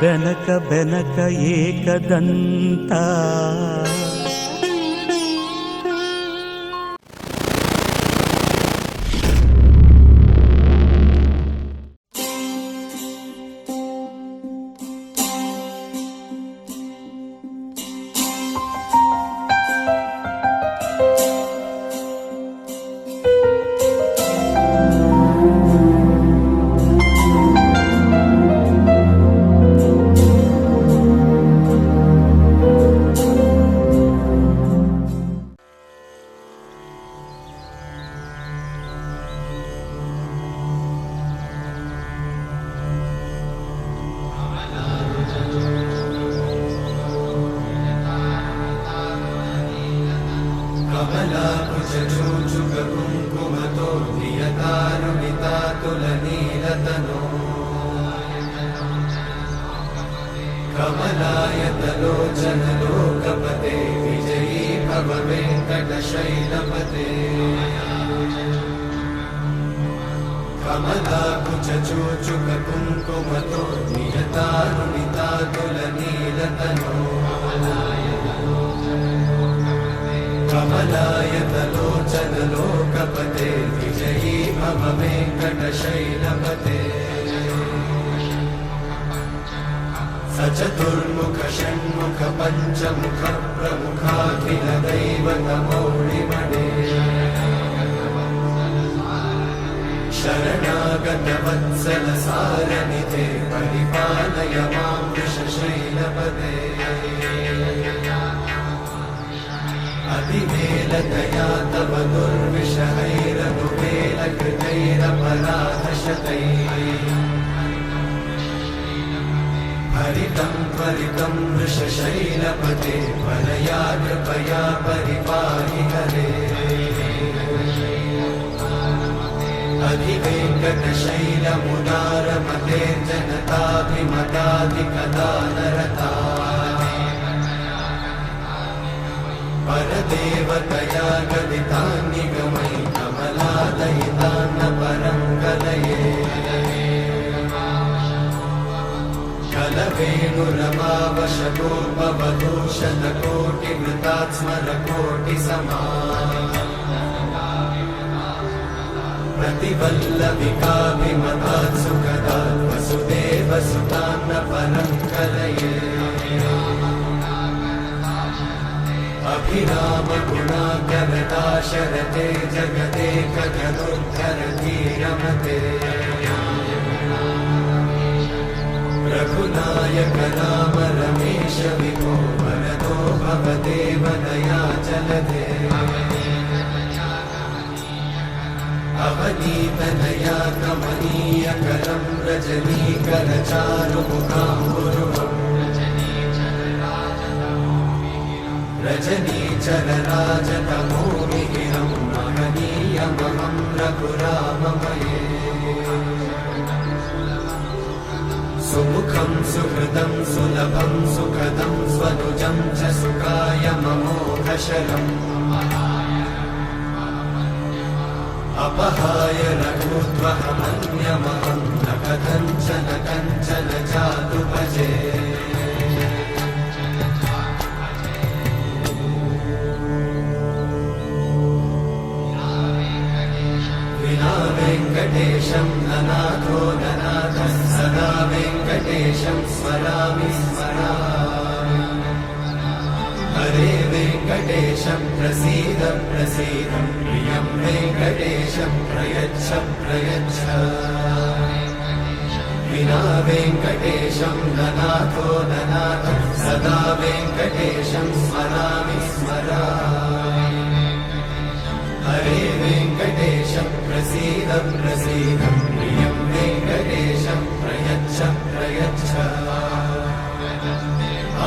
ಬೆನಕ ಬೆನಕ ಏಕದಂತ कमलाकुचूचुककुङ्कुमतो नियतारुणितातुलनीलतनो कमलायतलोचनलोकपते विजयी भव वेङ्कटशैलपते कमलाकुचूचुककुङ्कुमतो नियतारुणितातुलनीलतनो कमलायतलोचनलोकपते विजयी भव वेङ्कटशैलपते सचतुर्मुख षण्मुख पञ्चमुख प्रमुखाखिल दैवतमौलिमणे शरणागत वत्सल सारनिधे परिपालय मां वृषशैलपते अतिवेलतया तव दुर्विषहैरनुवेलकृतैरपराधशतैः हरितं त्वरितं वृषशैलपते वरया कृपया परिपाहि हरे अधिवेङ्कटशैलमुदारमते जनताभिमताधिकदानरता परदेवतया गदितान्निगमै कमलादयितान्न परं कलये कलवेणुरमावशतोपवधूषणकोटिवृतात्स्मरकोटिसमा प्रतिवल्लभिकाभिमतात् सुखदात् वसुदेवसुतान्न परं कलये अभिरामगुणाकरदाशरथे जगदेकजनुद्धरधीरमते रघुनायक राम रमेश विभो वरदो भवदेव दयाचलधे अवनीतनया कमनीयकरं रजनीकरचारुमुखाम्बुरुहम् रजनीचरराजतमोमिहिरं महनीयमहं रघुराममये सुमुखं सुहृदं सुलभं सुखदं स्वनुजं च सुखाय ममोघशरम् अपहाय रघुत्वहमन्यमहं न कथञ्चन कञ्चन जातु भजे वेङ्कटेशं ननाथो ननाथः सदा वेङ्कटेशं स्मरामि स्मरामि हरे वेङ्कटेशं प्रसीद प्रसीद प्रियं वेङ्कटेशं प्रयच्छ प्रयच्छ विना वेङ्कटेशं ननाथो ननाथः सदा वेङ्कटेशं स्मरामि स्मरामि हरे वेङ्कटेशं प्रसीद प्रसीद प्रियं वेङ्कटेशं प्रयच्छ प्रयच्छ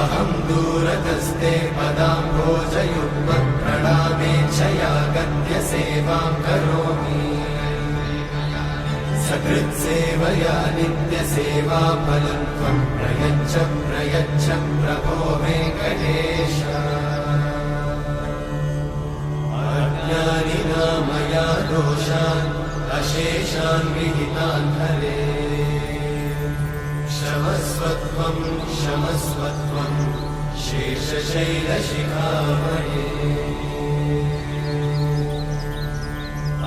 अहं दूरतस्ते पदाम्भोजयुग्मं प्रणामेच्छया गद्य सेवां करोमि सकृत्सेवया नित्यसेवाफलं त्वं प्रयच्छ प्रयच्छ प्रभो वेङ्कटेश अज्ञानिना मया दोषान् अशेषान् विहितान् हरे शमस्वत्वं शमस्वत्वं शेषशैलशिखामणे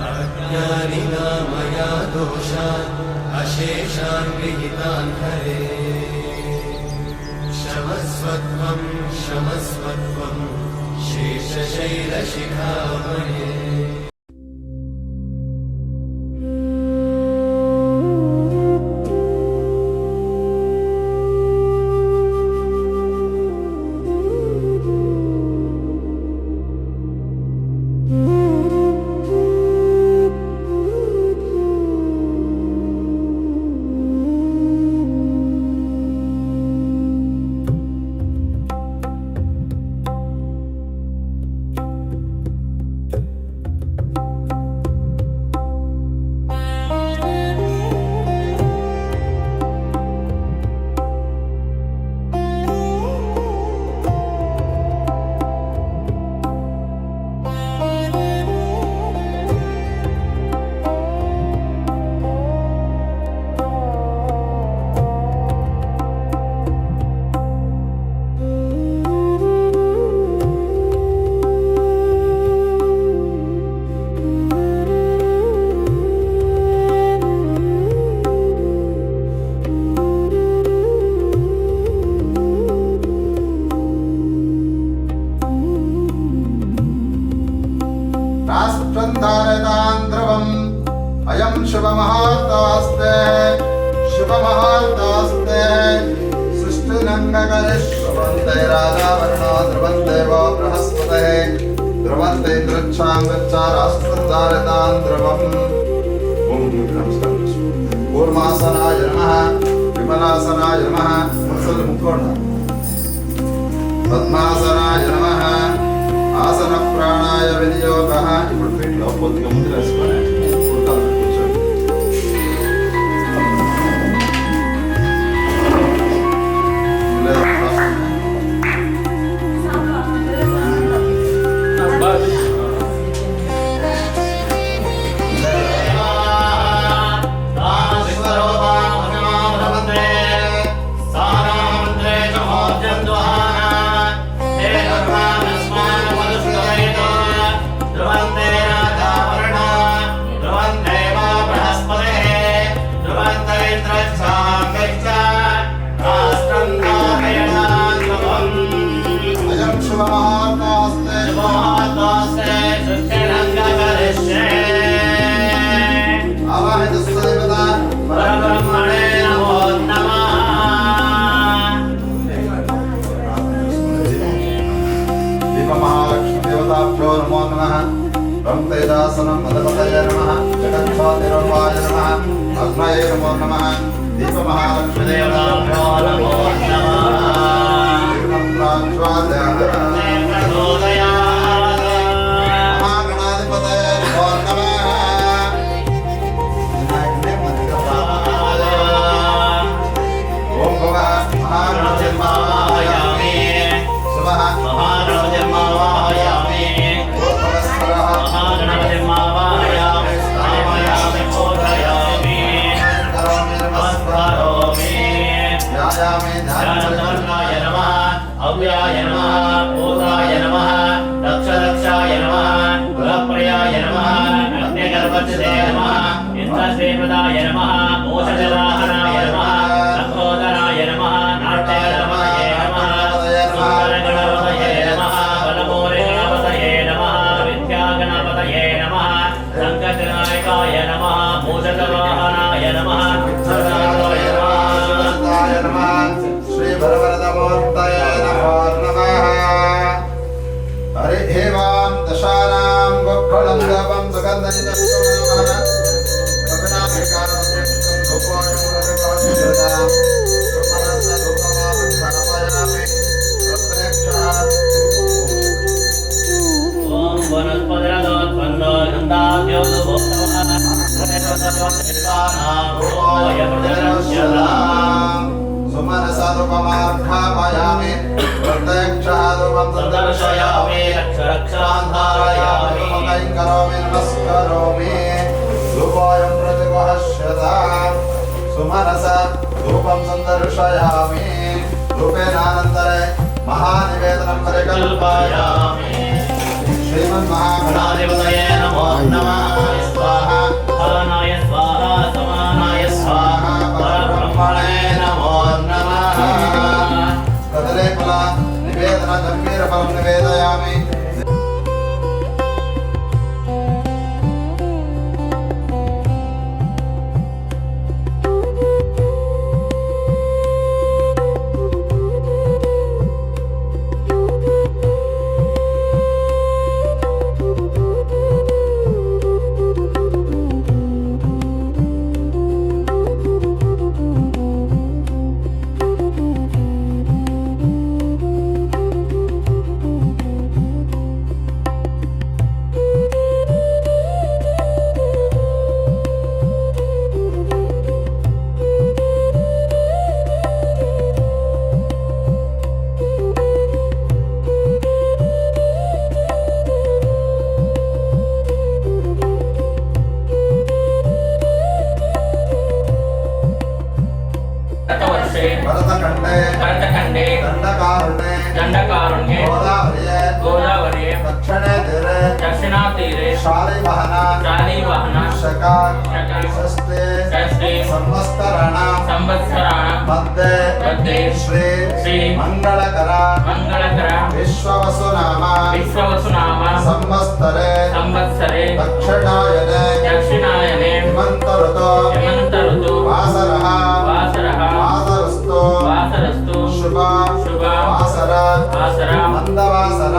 अज्ञानिना मया दोषान् अशेषान् विहितान् हरे शमस्वत्वं शमस्वत्वं शेषशैलशिखामणे अयं शुभमहात्तास्ते शुभमहात्तास्ते सृष्टिरङ्गकरिष्वन्ते राजावरणो ध्रुवन्ते वो बृहस्पते ध्रुवन्ते इन्द्रच्छां गच्छारास्पन्दारतां ध्रुवम् ॐ कूर्मासनाय नमः विमलासनाय नमः पद्मासनाय नमः आसन प्राणाय विनियोगः ఇప్పుడు ఫీట్లో కొద్దిగా ముందు వేసుకొని కూర్చోండి नमो नमः ब्रह्मतेजासनं मदपतये नमः जगन्नाथनिरूपाय नमः अग्नये नमो नमः दीपमहालक्ष्मीदेवताभ्यो नमो अव्याय नमः पूर्वाय नमः दक्षरक्षाय नमः गुणप्रियाय नमः अग्निगर्भच्छते नमः इन्द्रश्रीमदाय नमः मोषजवाहनाय नमः लम्बोदराय नमः नाट्यगणपतये नमः सुन्दरगणपतये नमः बलमूलिगणपतये नमः विद्यागणपतये नमः संकटनायकाय नमः मोषजवाहनाय नमः सर्वाय नमः श्री भरवरदमूर्तये नमो नमः हरि हेवां दशानां गोफलं दवं सुगन्धनितं सुमनसरूपमार्घापयामि प्रत्यक्षारूपं दर्शयामि रक्षरक्षान् धारयामि करोमि नमस्करोमि धूपोऽयं प्रतिगुहस्यता सुमनस धूपं सन्दर्शयामि दर्शयामि रूपेणानन्तरे महानिवेदनं परिकल्पयामि गणाधिपतये नमो नमः स्वाहा स्थानाय स्वाहा समानाय स्वाहा परब्रह्मणे नमो नमः कदलीफल निवेदन गम्भीरफलं निवेदयामि भरतखंडे दंडकारुण्ये गोदावरी दक्षिणातीरे शालिवाहन षष्ठे संवत्सराणां मध्ये श्री मंगलकर विश्ववसुनाम संवत्सरे दक्षिणायने हेमंत ऋतु वासरः वासरस्तु शुभ वासर मंदवासर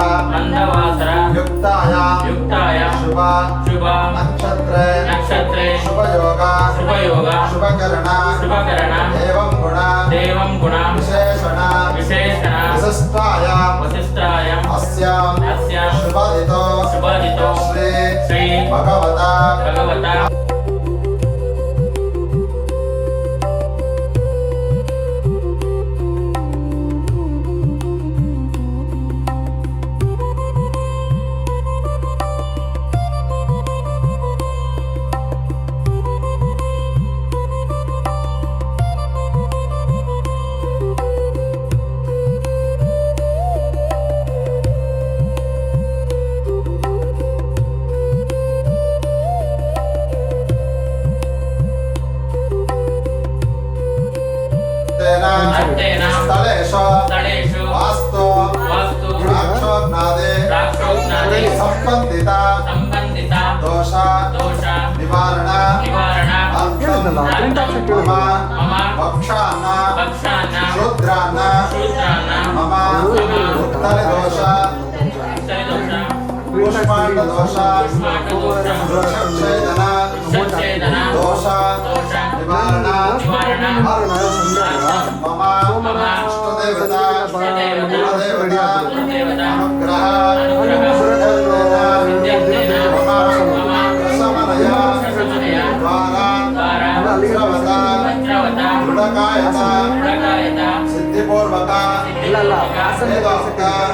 युक्ताय शुभ नक्षत्रे शुभ योगा शुभकरण एवं गुण विशेषण वसिष्ठायां अस्यां शुभदितो श्री भगवता स्थलेषु वास्तु द्राक्षोत्नादे संबंधित दोष निवारण मम भक्षान्न शूद्रान्न मम उत्तरदोष पुष्पाण्डदोष वृक्षच्छेदन दोष निवारण मम इष्टदेवता कुलदेवता अनुग्रह प्रशमनय द्वारा दृढकायता सिद्धिपूर्वक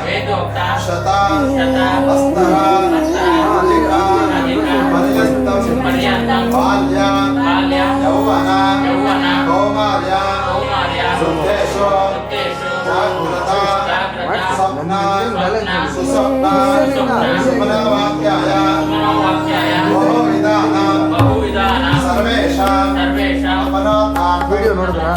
वेदोक्त शता अस्तर पर्यन्तं बाल्य यौवन कौमार्य वृद्धेषु जाग्रत स्वप्न सुस्वप्न सुमनवाक्याय बहुविधान सर्वेषां अपनोतान् वीडियो नोडिद्रा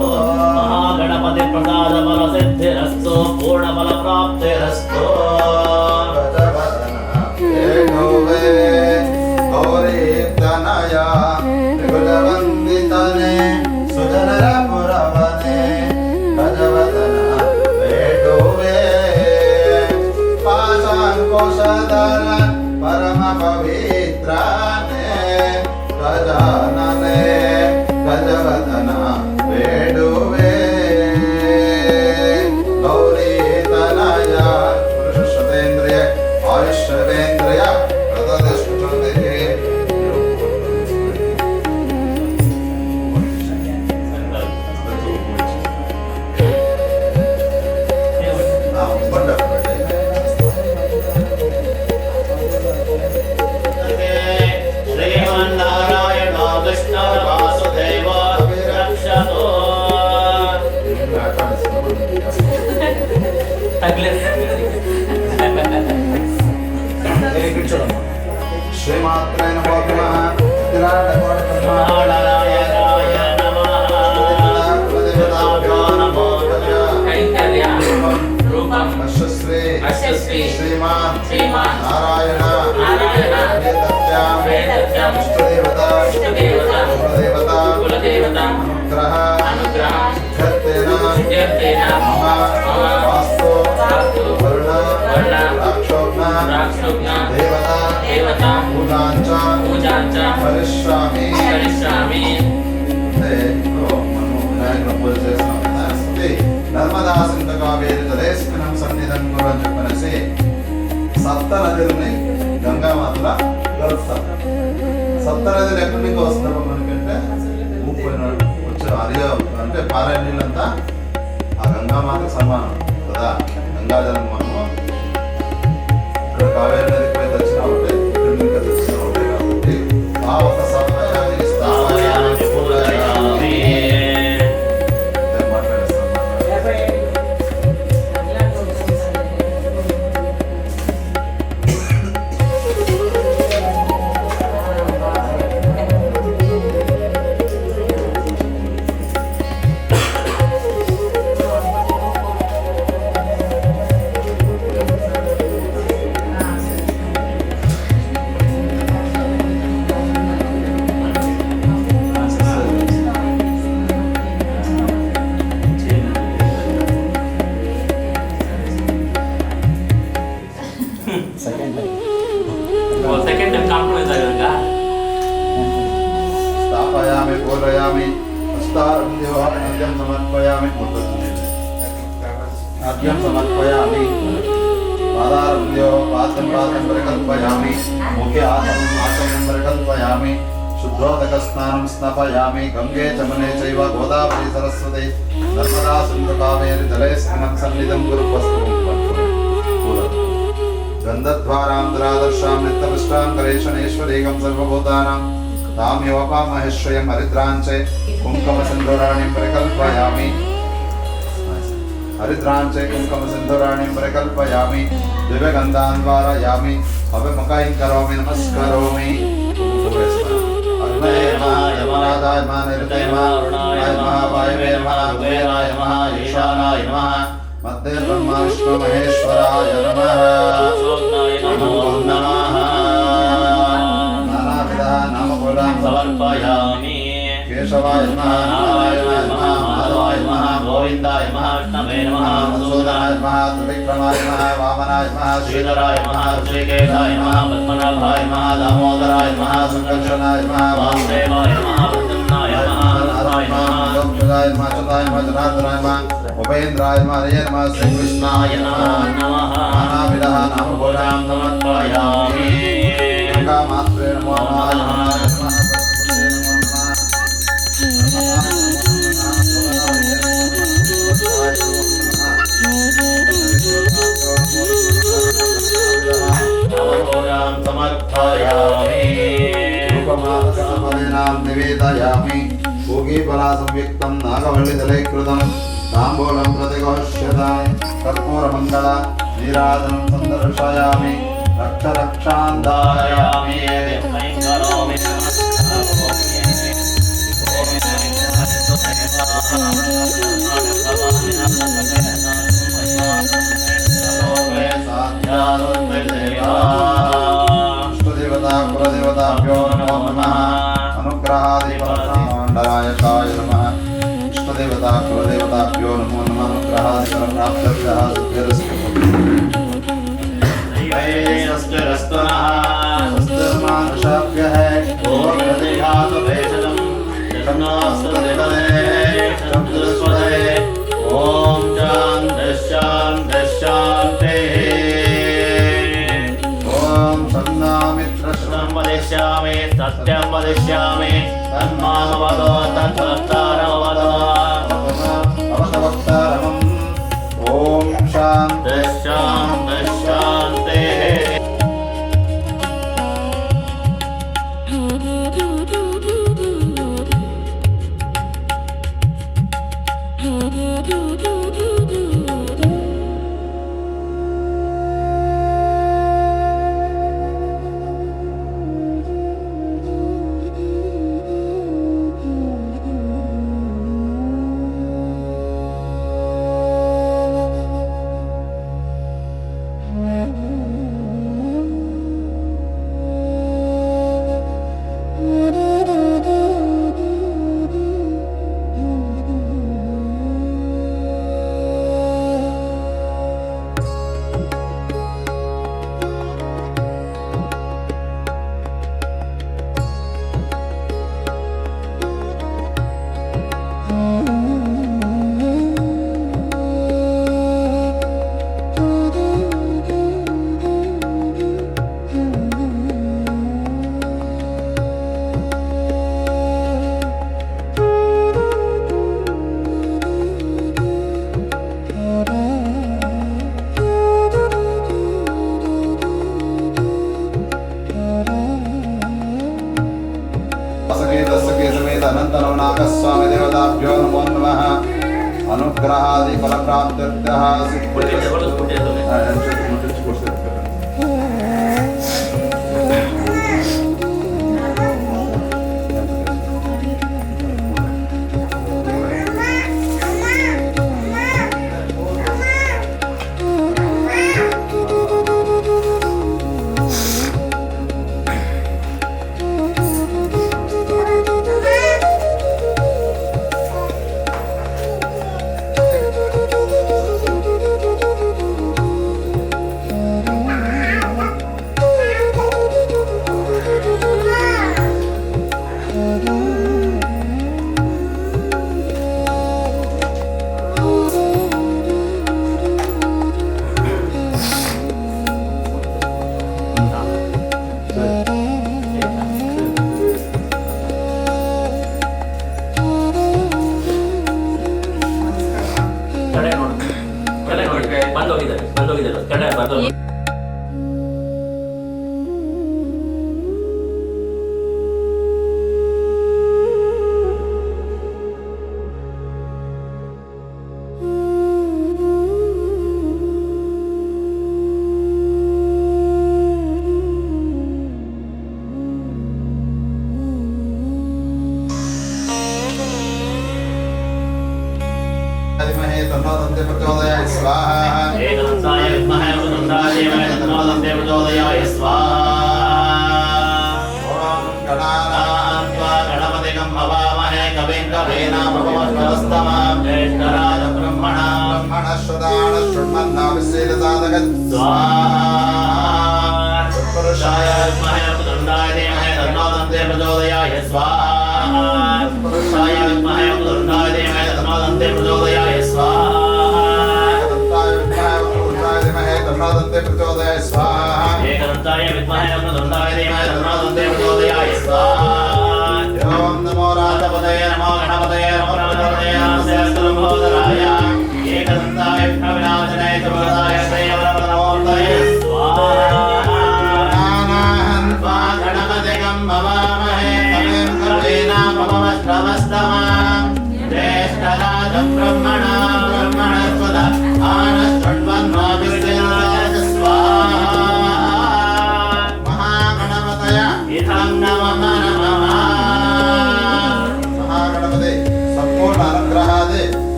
महागणपति प्रसाद बल सिद्धिरस्तु पूर्ण बल प्राप्तिरस्तु गौरीतनया त्रिभुजवन्दितने सुजनरपुरवने गजवदन वेटुवे यशस्वी श्रीमान श्रीमान नारायण नारायण वेदव्याम इष्टदेवता कुलदेवता कुलदेवता अनुग्रह सिद्ध्यर्थेन मम वास्तु वर्ण राक्षोग्न देवता पूजांच करिष्यामि నర్మదా సింధు కావేరి జలేస్మినం సన్నిధం గురు అని చెప్పనేసి సప్త నదులని గంగామాతల కలుపుతారు. సప్త నదులు ఎక్కడి నుంచి వస్తారు మనకంటే వచ్చే అరియో అంటే పారాయణ నీళ్ళంతా ఆ గంగామాతకు సమానం కదా. గంగాజలం మనము ఇక్కడ కావేరి నదికి పోయి తెచ్చిన ఒకటి, ఇక్కడ నుంచి తెచ్చిన ఒకటి కాబట్టి ఆ ఒక సమయానికి सेकंड टाइम कॉम्प्रोमाइज आएगा स्थापयामि पूरयामि अर्घ्यं समर्पयामि अर्घ्यं समर्पयामि पादारभ्यो पात्रं परिकल्पयामि मुखे आसनं परिकल्पयामि शुद्धोदकस्नानं स्नापयामि गंगे चमने चैव गोदावरी सरस्वती नर्मदा सिन्धु कावेरी जलेस्मिनं सन्निधं गुरुवस्तु गन्धद्वारान्तरादर्शां नित्यपुष्टां करेशनेश्वरीगं सर्वभूतानां तां योपामहेश्वयं हरिद्राञ्चे कुङ्कुमसिन्धुराणिं परिकल्पयामि हरिद्राञ्चे कुङ्कुमसिन्धुराणिं परिकल्पयामि दिव्यगन्धान् वारयामि अभिमुखैः करोमि नमस्करोमि अग्नये नमः यमराजाय नमः निरुताय नमः वायवे नमः कुबेराय नमः ईशानाय नमः मध्ये ब्रह्मा विष्णु महेश्वराय नमः नमो नमः नानाविधः नामकुलां समर्पयामि केशवाय नमः नारायणाय नमः माधवाय नमः गोविन्दाय नमः विष्णवे नमः मधुसूदनाय नमः त्रिविक्रमाय नमः वामनाय नमः श्रीधराय नमः ऋषिकेशाय नमः पद्मनाभाय नमः दामोदराय नमः संकर्षणाय नमः वासुदेवाय नमः प्रसन्नाय नमः नारायणाय नमः लोकजनाय नमः चताय नमः जनार्दनाय नमः उपेन्द्राय नमः हरये नमः श्रीकृष्णाय नमः नानाविधः नामभोजां समर्पयामि गङ्गामात्रे नमो नमः निवेदयामि पूगीफला संयुक्तं नागवल्लिदलैकृतं ताम्बूलं प्रतिगोष्यतां कर्पूरमङ्गल नीराजनं सन्दर्शयामि रक्ष रक्षान्धारयामि करोमि इष्टदेवता कुलदेवताभ्यो नमो नमः अनुग्रहादिपरमाण्डरायकाय नमः इष्टदेवता कुलदेवताभ्यो नमो नमः अनुग्रहादिपरप्राप्तभ्यः स्वस्तिर्मानुषाभ्यः ओम शांति शांति ओम सन्नामित्रश्रम वदिष्यामि सत्यं वदिष्यामि तन्मामवदो तत्वक्तारमवदो अवतवक्तारमम् ओम शांति शांति शांति गुरुभ्यो नमो नमः अनुग्रहादि फलप्राप्त्यर्थः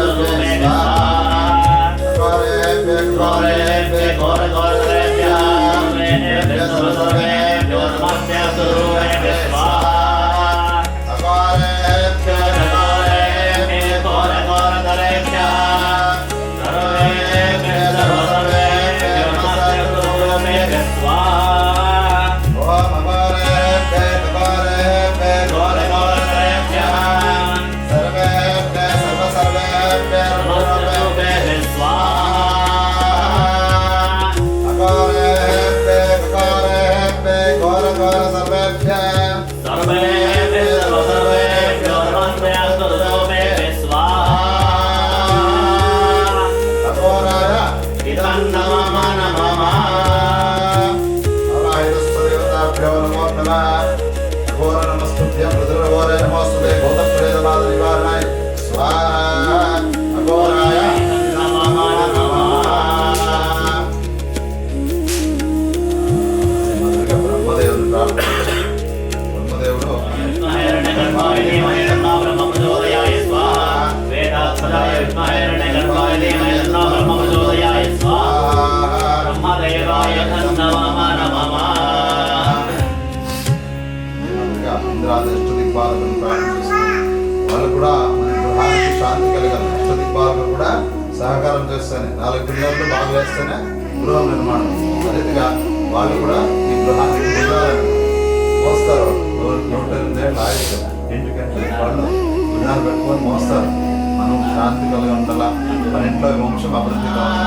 Namaste. వాళ్ళు కూడా మన గృహానికి శాంతి కలగాలి. అష్టదిక్పాలకులు కూడా సహకారం చేస్తేనే 4 పిల్లర్లు బాగా వేస్తేనే గృహం నిర్మాణం. అదేవిధంగా వాళ్ళు కూడా ఈ గృహానికి మోస్తారు. 108 ఏళ్ళు ఆయుష్ ఇంటికంటే వాళ్ళు గుణాలు పెట్టుకొని మోస్తారు. మనం శాంతి కలిగి ఉండాలా, మన ఇంట్లో వంశం అభివృద్ధి కావాలి.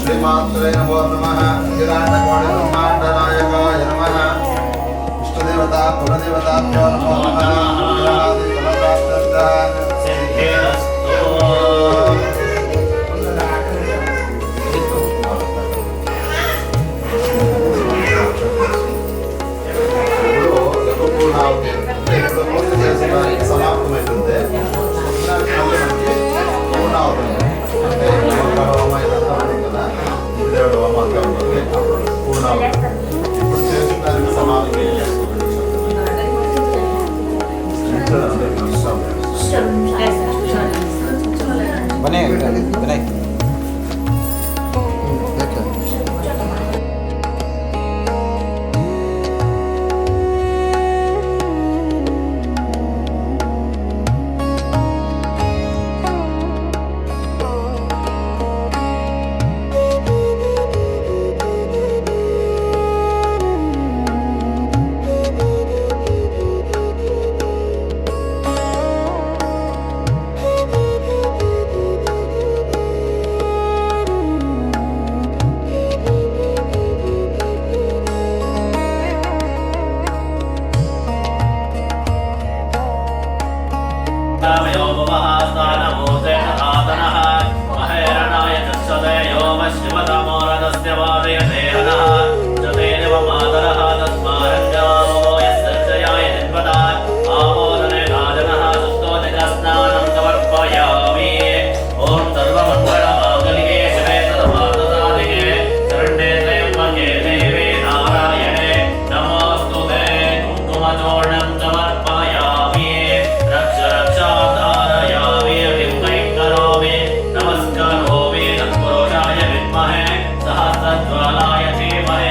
శ్రీమాత్రే నమో నమః. అఖిలాండకోటి బ్రహ్మాండనాయకాయ నమః. ఇష్టదేవత కులదేవతాభ్యో నమో నమః. సమాప్తమైతుంది. పూర్ణావతి అంటే హోమ ఇదంతా ఉంటుంది కదా, దేవుడు హోమంగా ఉంటుంది. పూర్ణావతి ఇప్పుడు చేసిన దానికి సమాప్తి. सहस्रज्वालाय धीमहि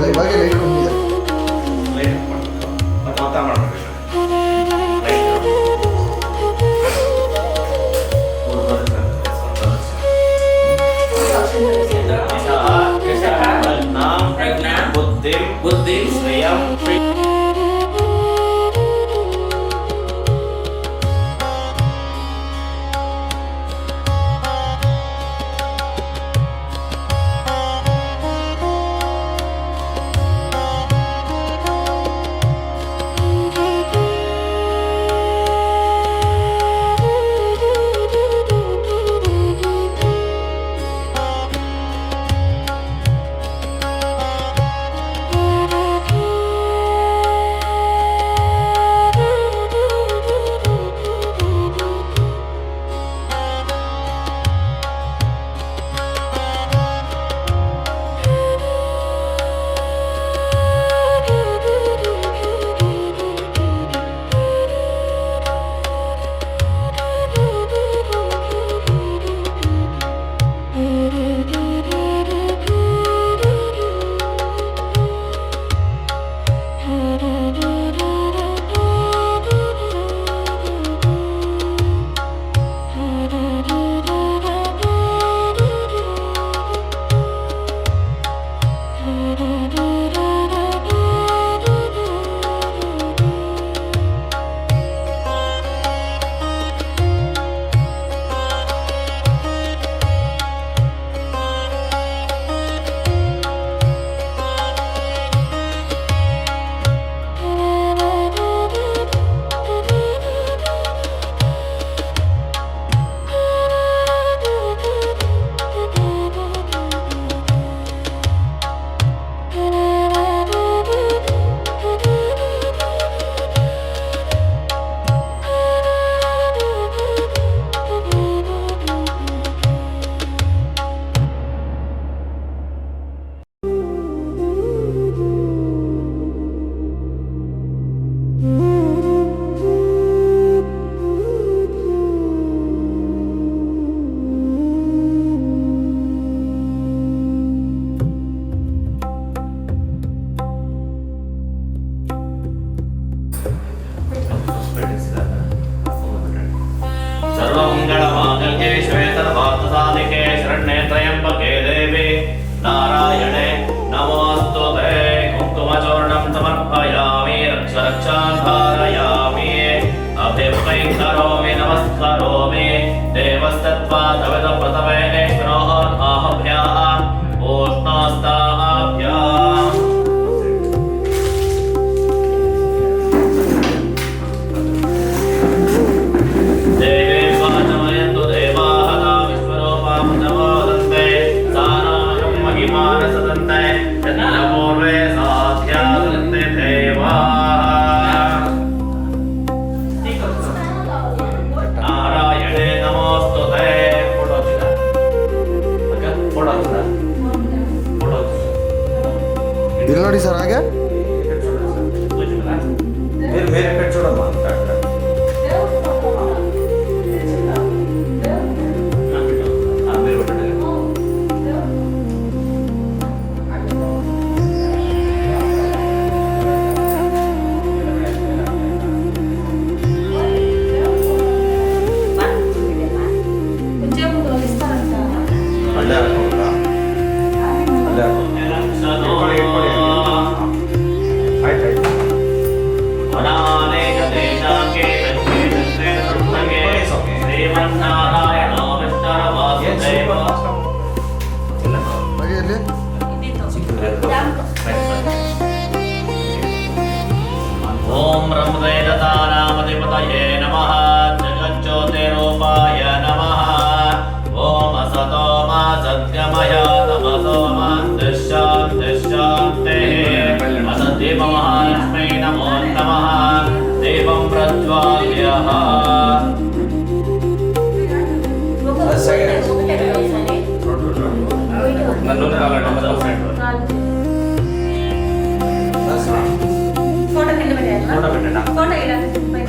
ಇವಾಗ ಲೈಟ್ ಕಮ್ಮಿ ಇದೆ. ಲೈಟ್ ಮಾಡ್ಬೇಕು ಮತ್ತೆ ಮಾತಾ ಮಾಡ್ಬೇಕು ಲೈಟ್ बुद्धि श्रियं सर्वमङ्गलमाङ्गल्ये श्वेतवार्तसाधिके शरण्ये त्र्यम्बके देवी नारायणे नमोऽस्तुते कुङ्कुमचूर्णं समर्पयामि रक्षां धारयामि अभिमुखैः करोमि नमस्करोमि देवस्तत्त्वा तविदप्रथमेश्वरोः आहभ्याम् ओष्णास्ताभ्याम् नारायणे नमोस्तुते ಇಲ್ಲಿ ನೋಡಿ ಸರ್ ಹಾಗೆ ಬೇರೆ ಕಡೆ చూడమ్మా ಬಗೆಯಲ್ಲಿ ओम ब्रह्मदेवतानामधिपतये नमः जगज्योतिरूपाय नमः ओम असतो मा सद्गमय तमसो मा शान्तिः असद्दीपमहालक्ष्मै नमो नमः दीपं प्रज्वाल्यः ఫోటో కింద పెట్టాలి ఫోటో పెట్టండి ఫోటో ఇలా పైన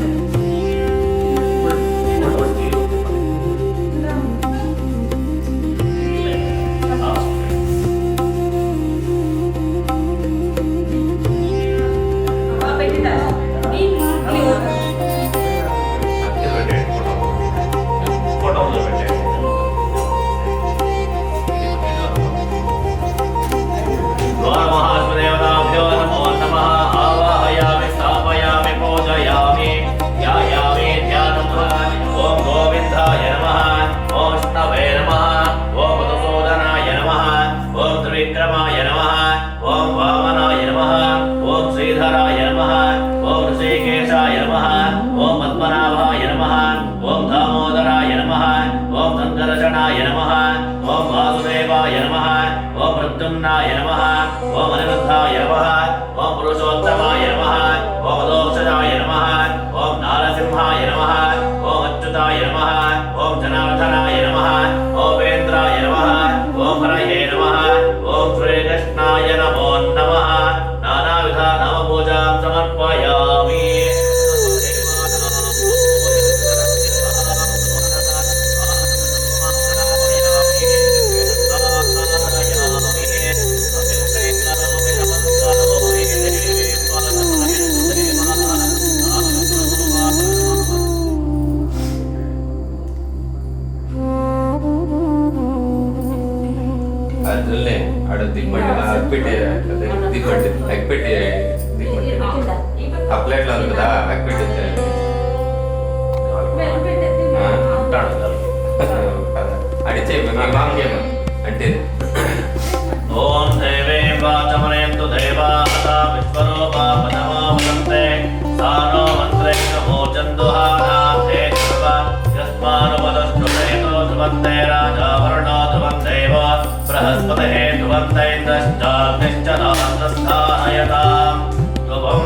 वैकुण्ठाय नमः ओम पुरुषोत्तमाय नमः ओम अदोक्षजाय नमः ओम नारसिंहाय नमः ओम अच्युताय नमः ओम जनार्दनाय नमः ओम वेन्द्राय नमः ओम हरये नमः ओम श्रीकृष्णाय नमो नमः नानाविध नामपूजां समर्पयामि ಅದರಲ್ಲೇ ಆಡ ದಿಗ್ಬಂಡಿ ಹಾಕ್ಬಿಟ್ಟು ದಿಗ್ಬಂಡಿ ಹಾಕ್ಬಿಟ್ಟು ದಿಗ್ಬಂಡಿ ಆ ಪ್ಲೇಟ್ಲ కదా ಹಾಕ್ಬಿಟ್ಟಿದ್ದೆ అడిచే మామూలు అంటే ఓం దేవే వాచమనేందు దేవాహత విశ్వరూపా పదమావదంతే సానో మంత్రైకమో చందుహానాథే సర్వ యస్మానుపదష్టుమేతో ధ్రువంతే రాజా వర్ణో ధ్రువంతైవ బృహస్పతిః ధ్రువంతైంద్రశ్చాగ్నిశ్చ నాస్త్రస్థానయతాం ధ్రువం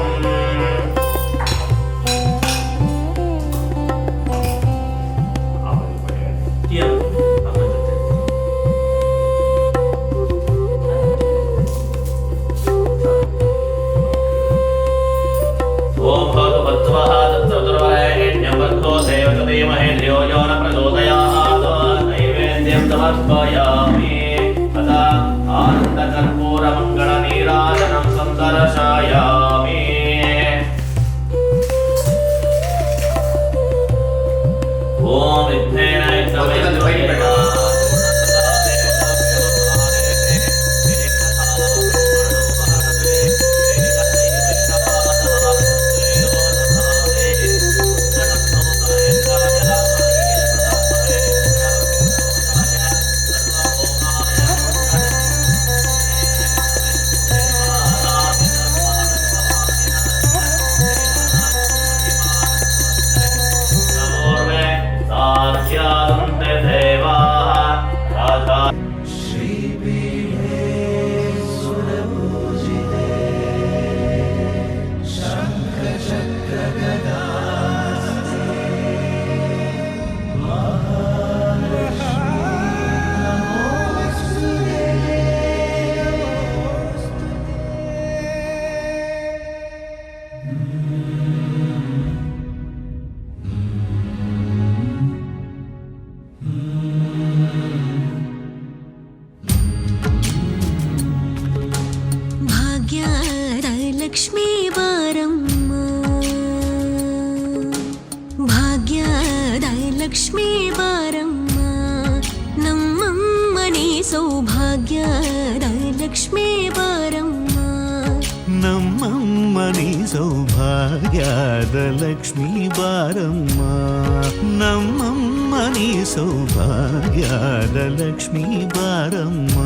ओम भगवत्वः तत्सवितुर्वरेण्यं देवस्य धीमहि धियो यो न प्रचोदयात् नैवेद्यं समर्पयामि अथ आनन्दकर्पूरमङ्गलनीराजनं सन्दर्शयामि ओम विघ्नेन లక్ష్మీ బారమ్మ భాగ్యద లక్ష్మీ బారమ్మ నమ్మమ్మని సౌభాగ్యద లక్ష్మీ బారమ్మ ನಮ್ಮಮ್ಮನಿ ಸೌಭಾಗ್ಯದ ಲಕ್ಷ್ಮೀ ಬಾರಮ್ಮ ನಮ್ಮಮ್ಮನಿ ಸೌಭಾಗ್ಯದ ಲಕ್ಷ್ಮೀ ಬಾರಮ್ಮ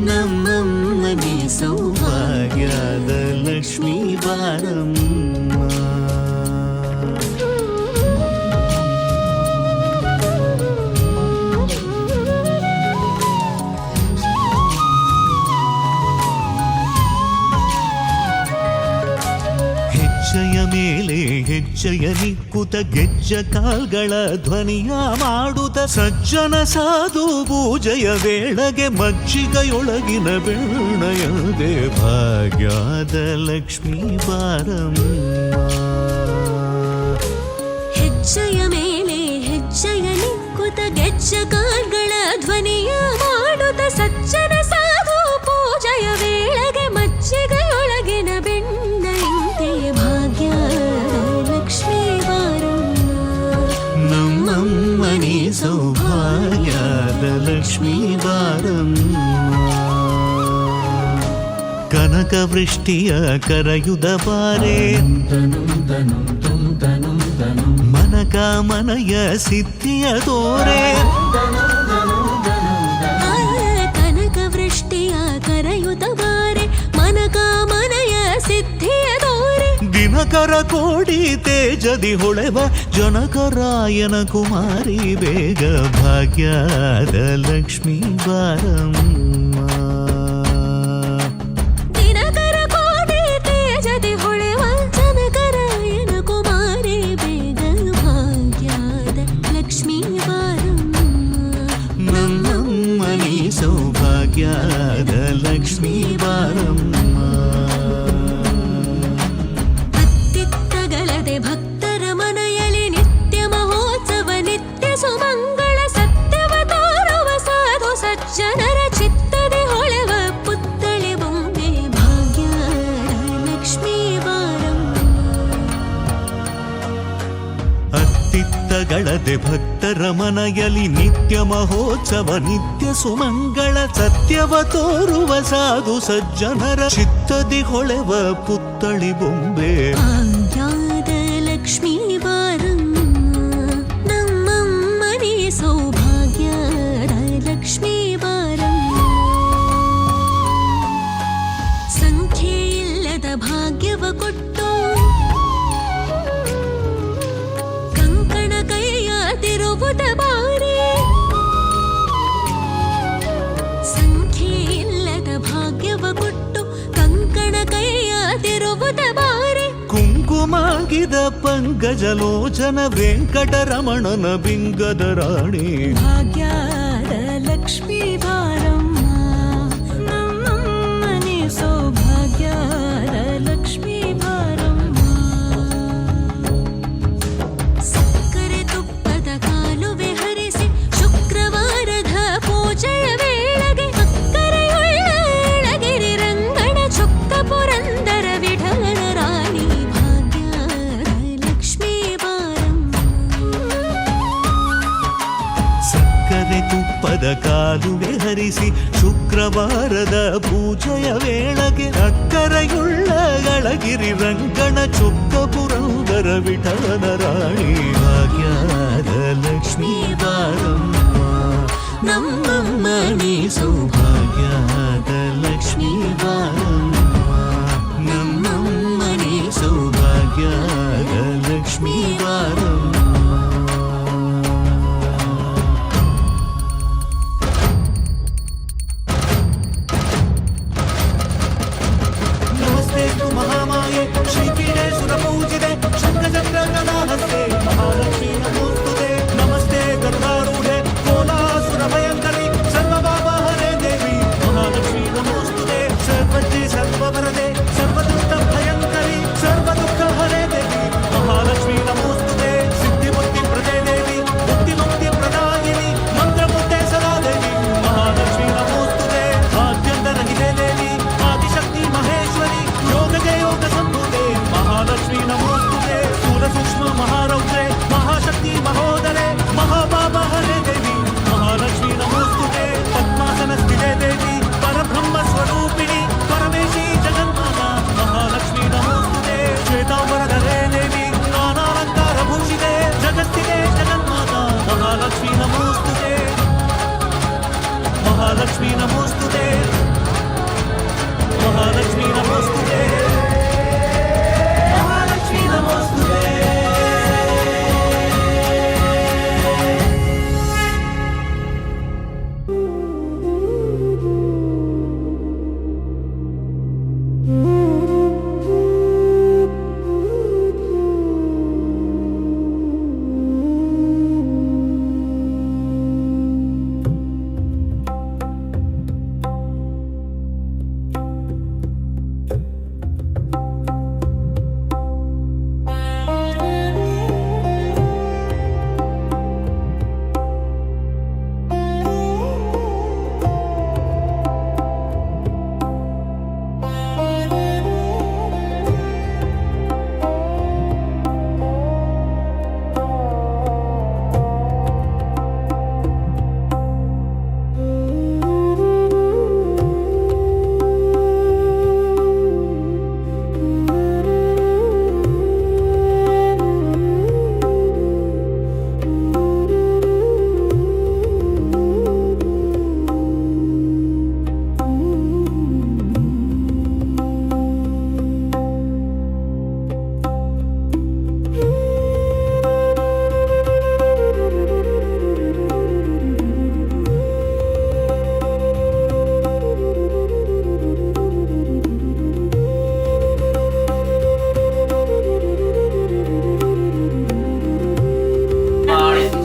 ನಮ್ಮಮ್ಮನಿ ಸೌಭಾಗ್ಯದ ಲಕ್ಷ್ಮೀ ಬಾರಮ್ಮ ಹೆಜ್ಜೆಯ ಮೇಲೆ ಹೆಜ್ಜೆಯ ನಿಕ್ಕುತ ಗೆಜ್ಜ ಕಾಲ್ಗಳ ಧ್ವನಿಯ ಮಾಡುತ್ತ ಸಜ್ಜನ ಸಾಧು ಪೂಜೆಯ ವೇಳೆಗೆ ಮಜ್ಜಿಗೆಯೊಳಗಿನ ಬೆಣ್ಣಯದೆ ಭಾಗ್ಯದ ಲಕ್ಷ್ಮೀ ಬಾರಮ್ಮ ಹೆಜ್ಜೆಯ ಮೇಲೆ ಹೆಜ್ಜೆಯ ನಿಕ್ಕುತ ಗೆಜ್ಜ ಕಾಲ್ಗಳ ಧ್ವನಿಯ ಮಾಡುತ್ತ ಸಜ್ಜನ ಸಾಧು ಪೂಜೆಯ ವೇಳೆಗೆ ಮಜ್ಜಿಗೆಯೊಳಗಿನ ಬೆಣ್ಣೆಯಂತೆ ಭಾಗ್ಯದ ಲಕ್ಷ್ಮೀ ಬಾರಮ್ಮ ನಮ್ಮಮ್ಮನಿ ಸೌಭಾಗ್ಯದ ಲಕ್ಷ್ಮೀ ಬಾರಮ್ಮ ಕನಕ ವೃಷ್ಟಿಯ ಕರೆಯುದ ಬಾರೆ ಮನಕ ಮನಯ ಸಿದ್ಧಿಯ ತೋರೆ ಕನಕ ವೃಷ್ಟಿಯ ಕರೆಯುತ ಬಾರೆ ಮನಕ ಮನಯ ಸಿದ್ಧಿಯ ತೋರೆ ದಿನಕರ ಕೋಡಿ ತೇಜದಿ ಹೊಳೆವ ಜನಕರಾಯನ ಕುಮಾರಿ ಬೇಗ ಭಾಗ್ಯದ ಲಕ್ಷ್ಮೀ ಬಾರಮ್ಮ ದಿನ ತರಗಳದೆ ಭಕ್ತರ ಮನೆಯಲ್ಲಿ ನಿತ್ಯ ಮಹೋತ್ಸವ ನಿತ್ಯ ಸುಮಂಗಳ ಸತ್ಯವ ತೋರುವ ಸಾಧು ಸಜ್ಜನರ ಚಿತ್ತದಿ ಹೊಳೆವ ಪುತ್ತಳಿ ಬೊಂಬೆ ಭಾಗ್ಯದ ಲಕ್ಷ್ಮೀ ಬಾರಮ್ಮ ನಮ್ಮಮ್ಮನೇ ಸೌಭಾಗ್ಯದ ಲಕ್ಷ್ಮೀ ಬಾರಮ್ಮ ಸಂಖ್ಯೆ ಇಲ್ಲದ ಭಾಗ್ಯವ ಕೊಟ್ಟು ಕಂಕಣ ಕೈಯ ತಿರುವುದ ಬಾರಿ ಸಂಖ್ಯೆ ಇಲ್ಲದ ಭಾಗ್ಯವ ಕೊಟ್ಟು ಕಂಕಣ ಕೈಯ ತಿರುವುದ ಬಾರಿ ಕುಂಕುಮಾಗಿದ ಪಂಕಜಲೋಚನ ವೆಂಕಟರಮಣನ ಬಿಂಗದ ರಾಣಿ ಭಾಗ್ಯದ ಲಕ್ಷ್ಮೀ ಬಾರಮ್ಮ ನಮ್ಮಮ್ಮನೆ ಸೌಭಾಗ್ಯದ ಲಕ್ಷ್ಮೀ ಬಾರಮ್ಮ ಸಕ್ಕರೆ ತುಪ್ಪದ ಕಾಲುವೆ ಹರಿಸಿ ಶುಕ್ರವಾರದ ಪೂಜೆಯ ವೇಳೆಗೆ ಅಕ್ಕರೆಯುಳ್ಳ ಏಳಗಿರಿ ರಂಗಣ ಚೊಕ್ಕ ಪುರಂದರ ವಿಠಲನ ರಾಣಿ ಭಾಗ್ಯದ ಲಕ್ಷ್ಮೀ ಬಾರಮ್ಮ ಸಕ್ಕರೆ ತುಪ್ಪದ ಕಾಲುವೆ ಹರಿಸಿ ಶುಕ್ರವಾರದ ಪೂಜೆಯ ವೇಳೆಗೆ ಅಕ್ಕರೆಯುಳ್ಳ ಗಳಗಿರಿ ರಂಗಣ ಚೊಕ್ಕ ಪುರಂದರ ವಿಠಲನ ರಾಣಿ ಭಾಗ್ಯದ ಲಕ್ಷ್ಮೀ ಬಾರಮ್ಮ ನಮ್ಮಮ್ಮನಿ ಸೌಭಾಗ್ಯದ ಲಕ್ಷ್ಮೀ ಬಾರಮ್ಮ ನಮ್ಮಮ್ಮನಿ ಸೌಭಾಗ್ಯದ ಲಕ್ಷ್ಮೀ ಬಾರಮ್ಮ ನಮಸ್ತೆ ಮಹಾಮಾಯೆ ಶ್ರೀಪೀಠೆ ಸುರಪೂಜಿತೆ ಶಂಖಚಕ್ರ ಗದಾಹಸ್ತೆ ಮಹಾಲಕ್ಷ್ಮೀ ನಮೋಸ್ತುತೆ ನಮಸ್ತೆ ಗರುಡಾರೂಢೆ ಕೋಲಾಸುರ ಭಯಂಕರಿ ಸರ್ವಭಾವಹರೆ ದೇವಿ ಮಹಾಲಕ್ಷ್ಮೀ ನಮೋಸ್ತುತೆ ಸರ್ವಜ್ಞೆ ಸರ್ವವರದೆ ಸರ್ವದುಷ್ಟ ಭಯಂಕರಿ ಸರ್ವದುಃಖ ಹರೆ ದೇವಿ ಮಹಾಲಕ್ಷ್ಮೀ ನಮೋಸ್ತುತೆ ಸಿದ್ಧಿಬುದ್ಧಿ ಪ್ರದೇ ದೇವಿ ಬುದ್ಧಿಮುಕ್ತಿ ಪ್ರದಾಯಿನಿ ಮಂತ್ರಮುದ್ದೆ ಸದಾ ದೇವಿ ಮಹಾಲಕ್ಷ್ಮೀ ನಮೋಸ್ತುತೆ ಆದ್ಯಂತರಹಿತೆ ದೇವಿ ಆದಿಶಕ್ತಿ ಮಹೇಶ್ವರಿ ಯೋಗಜ ಯೋಗ ಸಂಭೂತೆ ಮಹಾಲಕ್ಷ್ಮೀ ನಮೋಸ್ತುತೆ ಸ್ಥೂಲ ಸೂಕ್ಷ್ಮ ಮಹಾರೌದ್ರೆ ಮಹಾಶಕ್ತಿ ಮಹೋದರೆ ಮಹಾಪಾಪ ಹರೆ ದೇವಿ ಮಹಾಲಕ್ಷ್ಮೀ ನಮೋಸ್ತುತೆ ಪದ್ಮಾಸನ ಸ್ಥಿತೆ ದೇವಿ ಪರಬ್ರಹ್ಮ ಸ್ವರೂಪಿಣಿ ಪರಮೇಶಿ ಜಗನ್ಮಾತ ಮಹಾಲಕ್ಷ್ಮೀ ನಮೋಸ್ತುತೆ ಶ್ವೇತಾಂಬರಧರೆ ದೇವಿ ನಾನಾಲಂಕಾರ ಭೂಷಿತೆ ಜಗತ್ತಿಗೆ ಜಗನ್ಮಾತ ಮಹಾಲಕ್ಷ್ಮೀ ನಮೋಸ್ತುತೆ ಮಹಾಲಕ್ಷ್ಮೀ ನಮೋಸ್ತುತೆ ಮಹಾಲಕ್ಷ್ಮೀ ನಮೋಸ್ತುತೆ ಮಹಾಲಕ್ಷ್ಮೀ ನಮೋಸ್ತುತೆ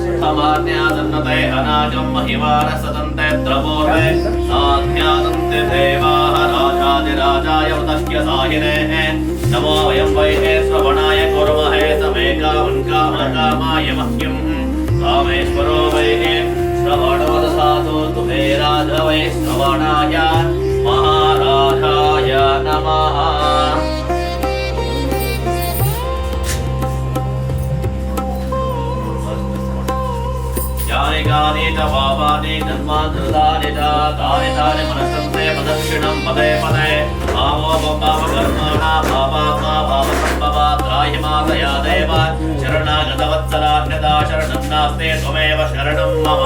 समान्यादन्नते अनाजं महिमान सदन्ते द्रवोर्वे साध्यादन्ते देवाः राजादिराजाय उदस्य साहिनेः नमो वयं वैहे श्रवणाय कुर्महे समे कामकामकामाय मह्यं कामेश्वरो वैहे श्रवणो ददातु तुमे राज वै श्रवणाय महाराजाय नमः ధృతాని చ తాని తాని మనసంతే ప్రదక్షిణం పదే పదే భావో పాపకర్మాణ పాపాత్మా పాపసంభవ త్రాహి మాతయా దేవ శరణాగతవత్సలాన్యదా శరణం నాస్తే త్వమేవ శరణం మమ.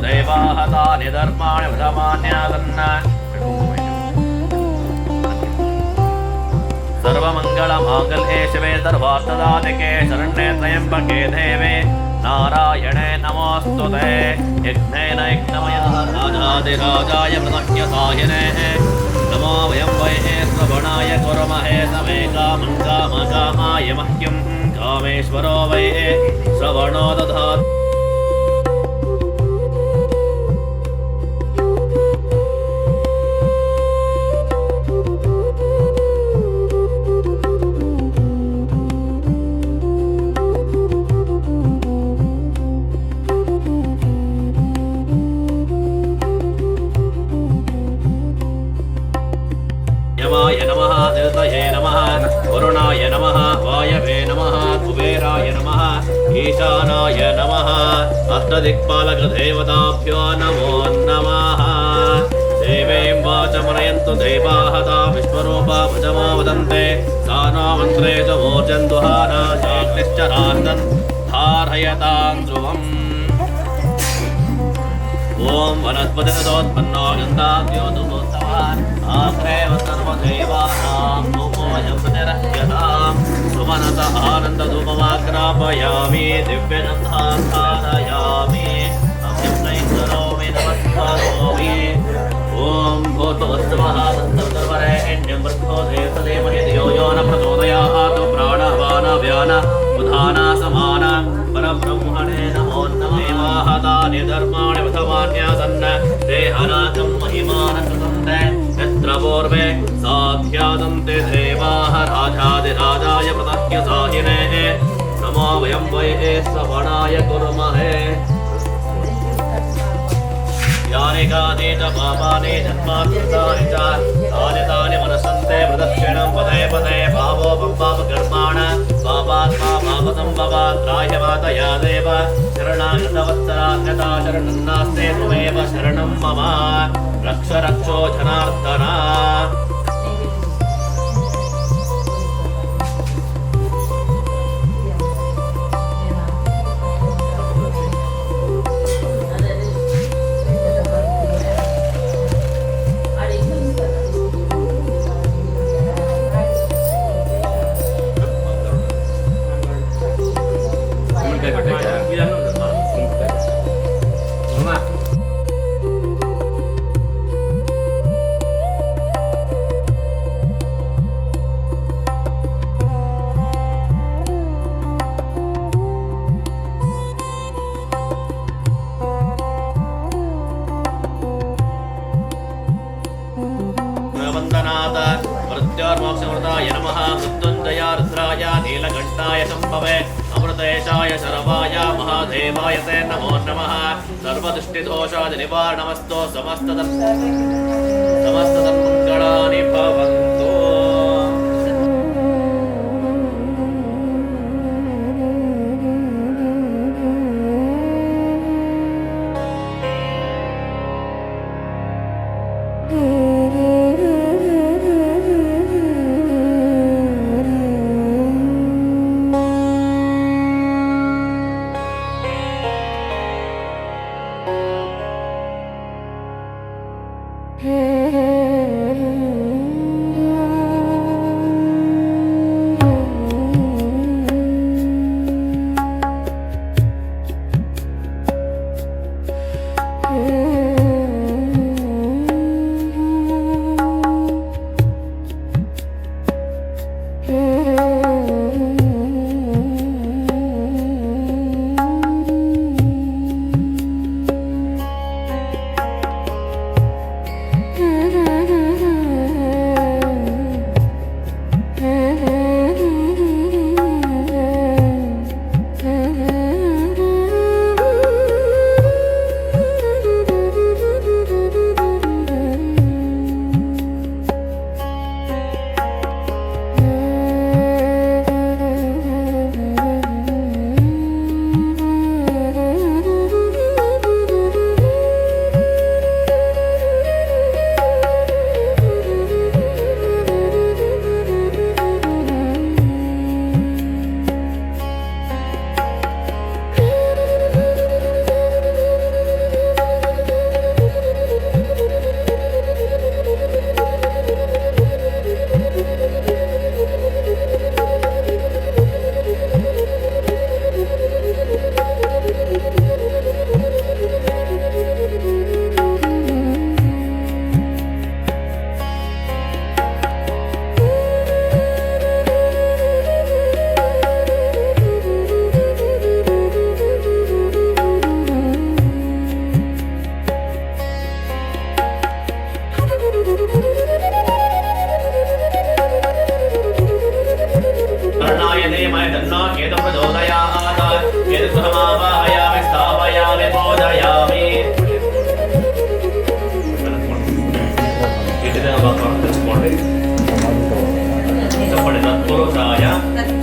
దేవాహతాని ధర్మాణి వృధమాన్యాసన్న సర్వమంగళమాంగళ్యే శివే సర్వార్థదాయకే శరణ్యే త్రయంబకే దేవే నారాయణే నమోస్తుతే. యజ్ఞేన యజ్ఞమయః రాజాదిరాజాయ ప్రదహ్యసాయినే నమో వయం వై శ్రవణాయ కుర్మహే సమే కామం కామకామాయ మహ్యం కామేశ్వరో వై శ్రవణో దధాతు. యమాయ నమః నిరతయే నమః వరుణాయ నమః వాయవే నమః కుబేరాయ నమః ఈశానాయ నమః అష్టదిక్పాలక దేవతాభ్యో నమో నమః. దేవీం వాచమనయంతు దేవాః తా విశ్వరూపా భజమో వదంతే సానో మంత్రే చ మూర్ఛన్దుహానా చాగ్నిశ్చరార్దన్ ధారయతాం ధ్రువం. ఓం వనస్పతితోత్పన్నో గంధాద్యో దుమోత్సవాన్ ఆగ్రేవ సర్వదేవానాం ధూమోయం ప్రతిరహ్యతాం సుమనత ఆనందధూమమాగ్రాపయామి దివ్యగంధాన్ ధారయామి అభ్యం నైందరోమి నమస్కారోమి. ఓం భూర్భువస్సువః తత్సవితుర్వరేణ్యం భర్గో దేవసేమహి ధియో యో న ప్రచోదయాత్ ప్రాణవానవ్యాన ఉదానా సమాన పరబ్రహ్మణే నమో నమః. దేవాహతాని ధర్మాణి వృధమాన్యాసన్న దేహనాకం మహిమానకృతంతే యత్ర పూర్వే సాధ్యాదంతే దేవాః రాజాదిరాజాయ ప్రదహ్యసాయినే నమో వయం వై శ్రవణాయ కుర్మహే. యాని కాని చ పాపాని జన్మాకృతాని చ తాని తాని మనసంతే ప్రదక్షిణం పదే పదే భావోపం పాపకర్మాణ పాపాత్మా పాపసంభవ త్రాహి మాతయా దేవ శరణాగతవత్సలాన్యతా శరణం నాస్తే త్వమేవ శరణం మమ. రక్ష రక్షో జనార్దన. मोक्षमृताय नमः मृत्युञ्जयाय रुद्राय नीलकण्ठाय शम्भवे अमृतेशाय शरवाय महादेवाय ते नमो नमः सर्वदृष्टिदोषादिनिवारणमस्तु समस्तधर्ममङ्गलानि भवन्तु।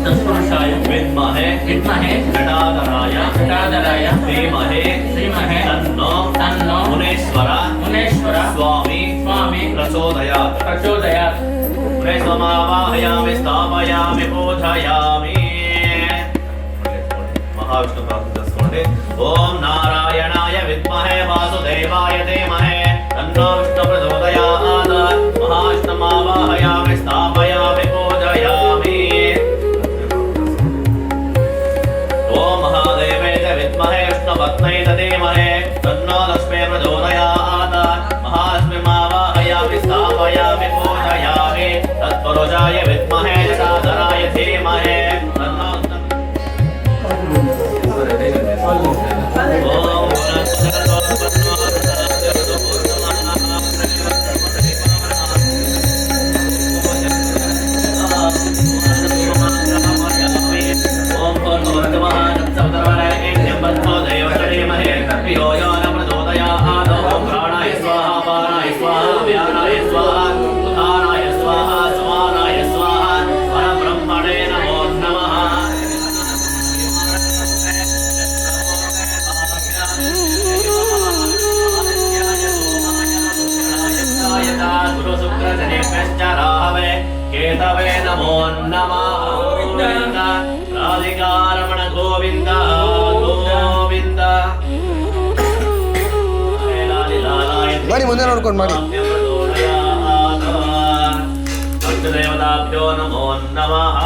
तत्पुरुषाय विद्महे घटाधराय धीमहि तन्नो मुनीश्वर स्वामी प्रचोदयात् प्रेसमावाहयामि स्थापयामि पूजयामि। महाविष्णु प्रार्थना చేసుకోండి। ఓం నారాయణాయ విద్మహే వాసుదేవాయ ధీమహి తన్నో విష్ణు ప్రచోదయాత్ మహావిష్ణుమావాహయామి స్థాపయామి పూజయామి। ఓం మహాదేవే చ విద్మహే విష్ణుపత్న్యై చ ధీమహి తన్నో లక్ష్మీ ప్రచోదయాత్ మహాలక్ష్మీమావాహయామి స్థాపయామి పూజయామి। తత్పురుషాయ విద్మహే జటాధరాయ ధీమహి తన్నో केतवे नमो नमः गोविंद राधिकारमण गोविंद गोविंद ಮಾಡಿ ಮುಂದೆ ನೋಡ್ಕೊಂಡು ಮಾಡಿ देवताभ्यो नमो नमः।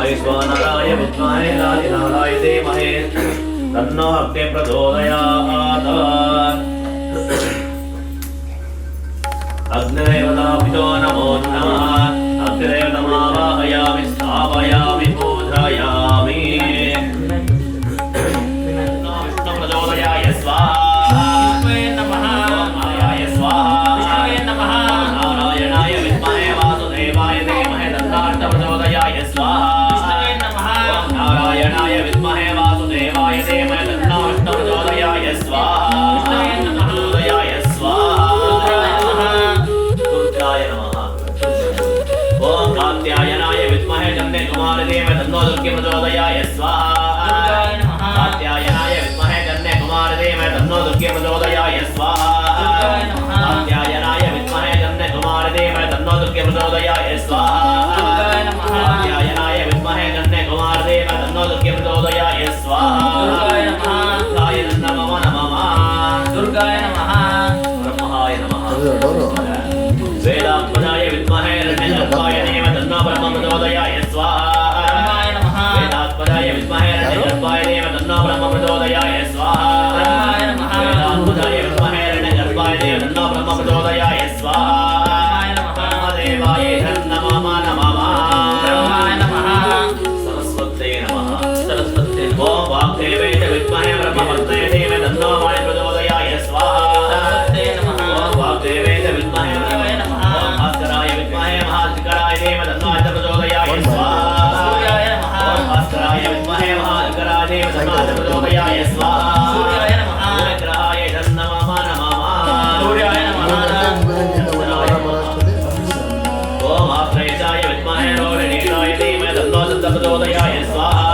वैश्वानराय विद्महे लालिनाराय धीमहि तन्नो अग्निः प्रचोदयात् अग्निदेवताभ्यो नमो नमः अग्निदेवतमावाहयामि स्थापयामि पूजयामि विष्णु प्रचोदयाय स्वाहा नमः मायाय स्वाहा नमः नारायणाय विद्महे वासुदेवाय धीमहि तन्नो प्रचोदयाय स्वाहा नमः नारायणाय विद्महे वासुदेवाय धीमहि तन्नो प्रचोदयाय स्वाहा प्रचोदयाय स्वाहा दुर्गाय नमः ओम कात्यायनाय विद्महे कन्याकुमारी धीमहि तन्नो दुर्गे प्रचोदयाय स्वाहा कात्यायनाय विद्महे कन्याकुमारी धीमहि तन्नो दुर्गे प्रचोदयाय स्वाहा कात्यायनाय विद्महे कन्याकुमारी धीमहि तन्नो दुर्गे प्रचोदयाय स्वाहा कात्यायनाय विद्महे कन्याकुमारी धीमहि तन्नो दुर्गे प्रचोदयाय स्वाहा दुर्गाय नमः दुर्गाय नमः ब्रह्माय नमः वेदात्मजाय विद्महे हिरण्यगर्भाय धीमहि तन्नो ब्रह्म प्रचोदयाय स्वाहा वेदात्मजाय विद्महे हिरण्यगर्भाय धीमहि तन्नो ब्रह्म प्रचोदयाय स्वाहा वेदात्मजाय विद्महे हिरण्यगर्भाय धीमहि तन्नो ब्रह्म प्रचोदयाय स्वाहा ब्रह्मदेवाय नमः सरस्वत्यै नमः ओम वाग्देवे च विद्महे ब्रह्मवर्त्तये धीमहि तन्नो वायुः प्रचोदयाय स्वाहा ओम वाग्देवे च विद्महे भास्कराय विद्महे महाधिकराय धीमहि तन्नो प्रचोदयाय स्वाहा ओम भास्कराय विद्महे महाधिकराय धीमहि तन्नो प्रचोदयाय स्वाहा सूर्यग्रहाय नमः सूर्याय नमः ओम आश्रयजाय विद्महे रोहिणीराय धीमहि तन्नो प्रचोदयाय स्वाहा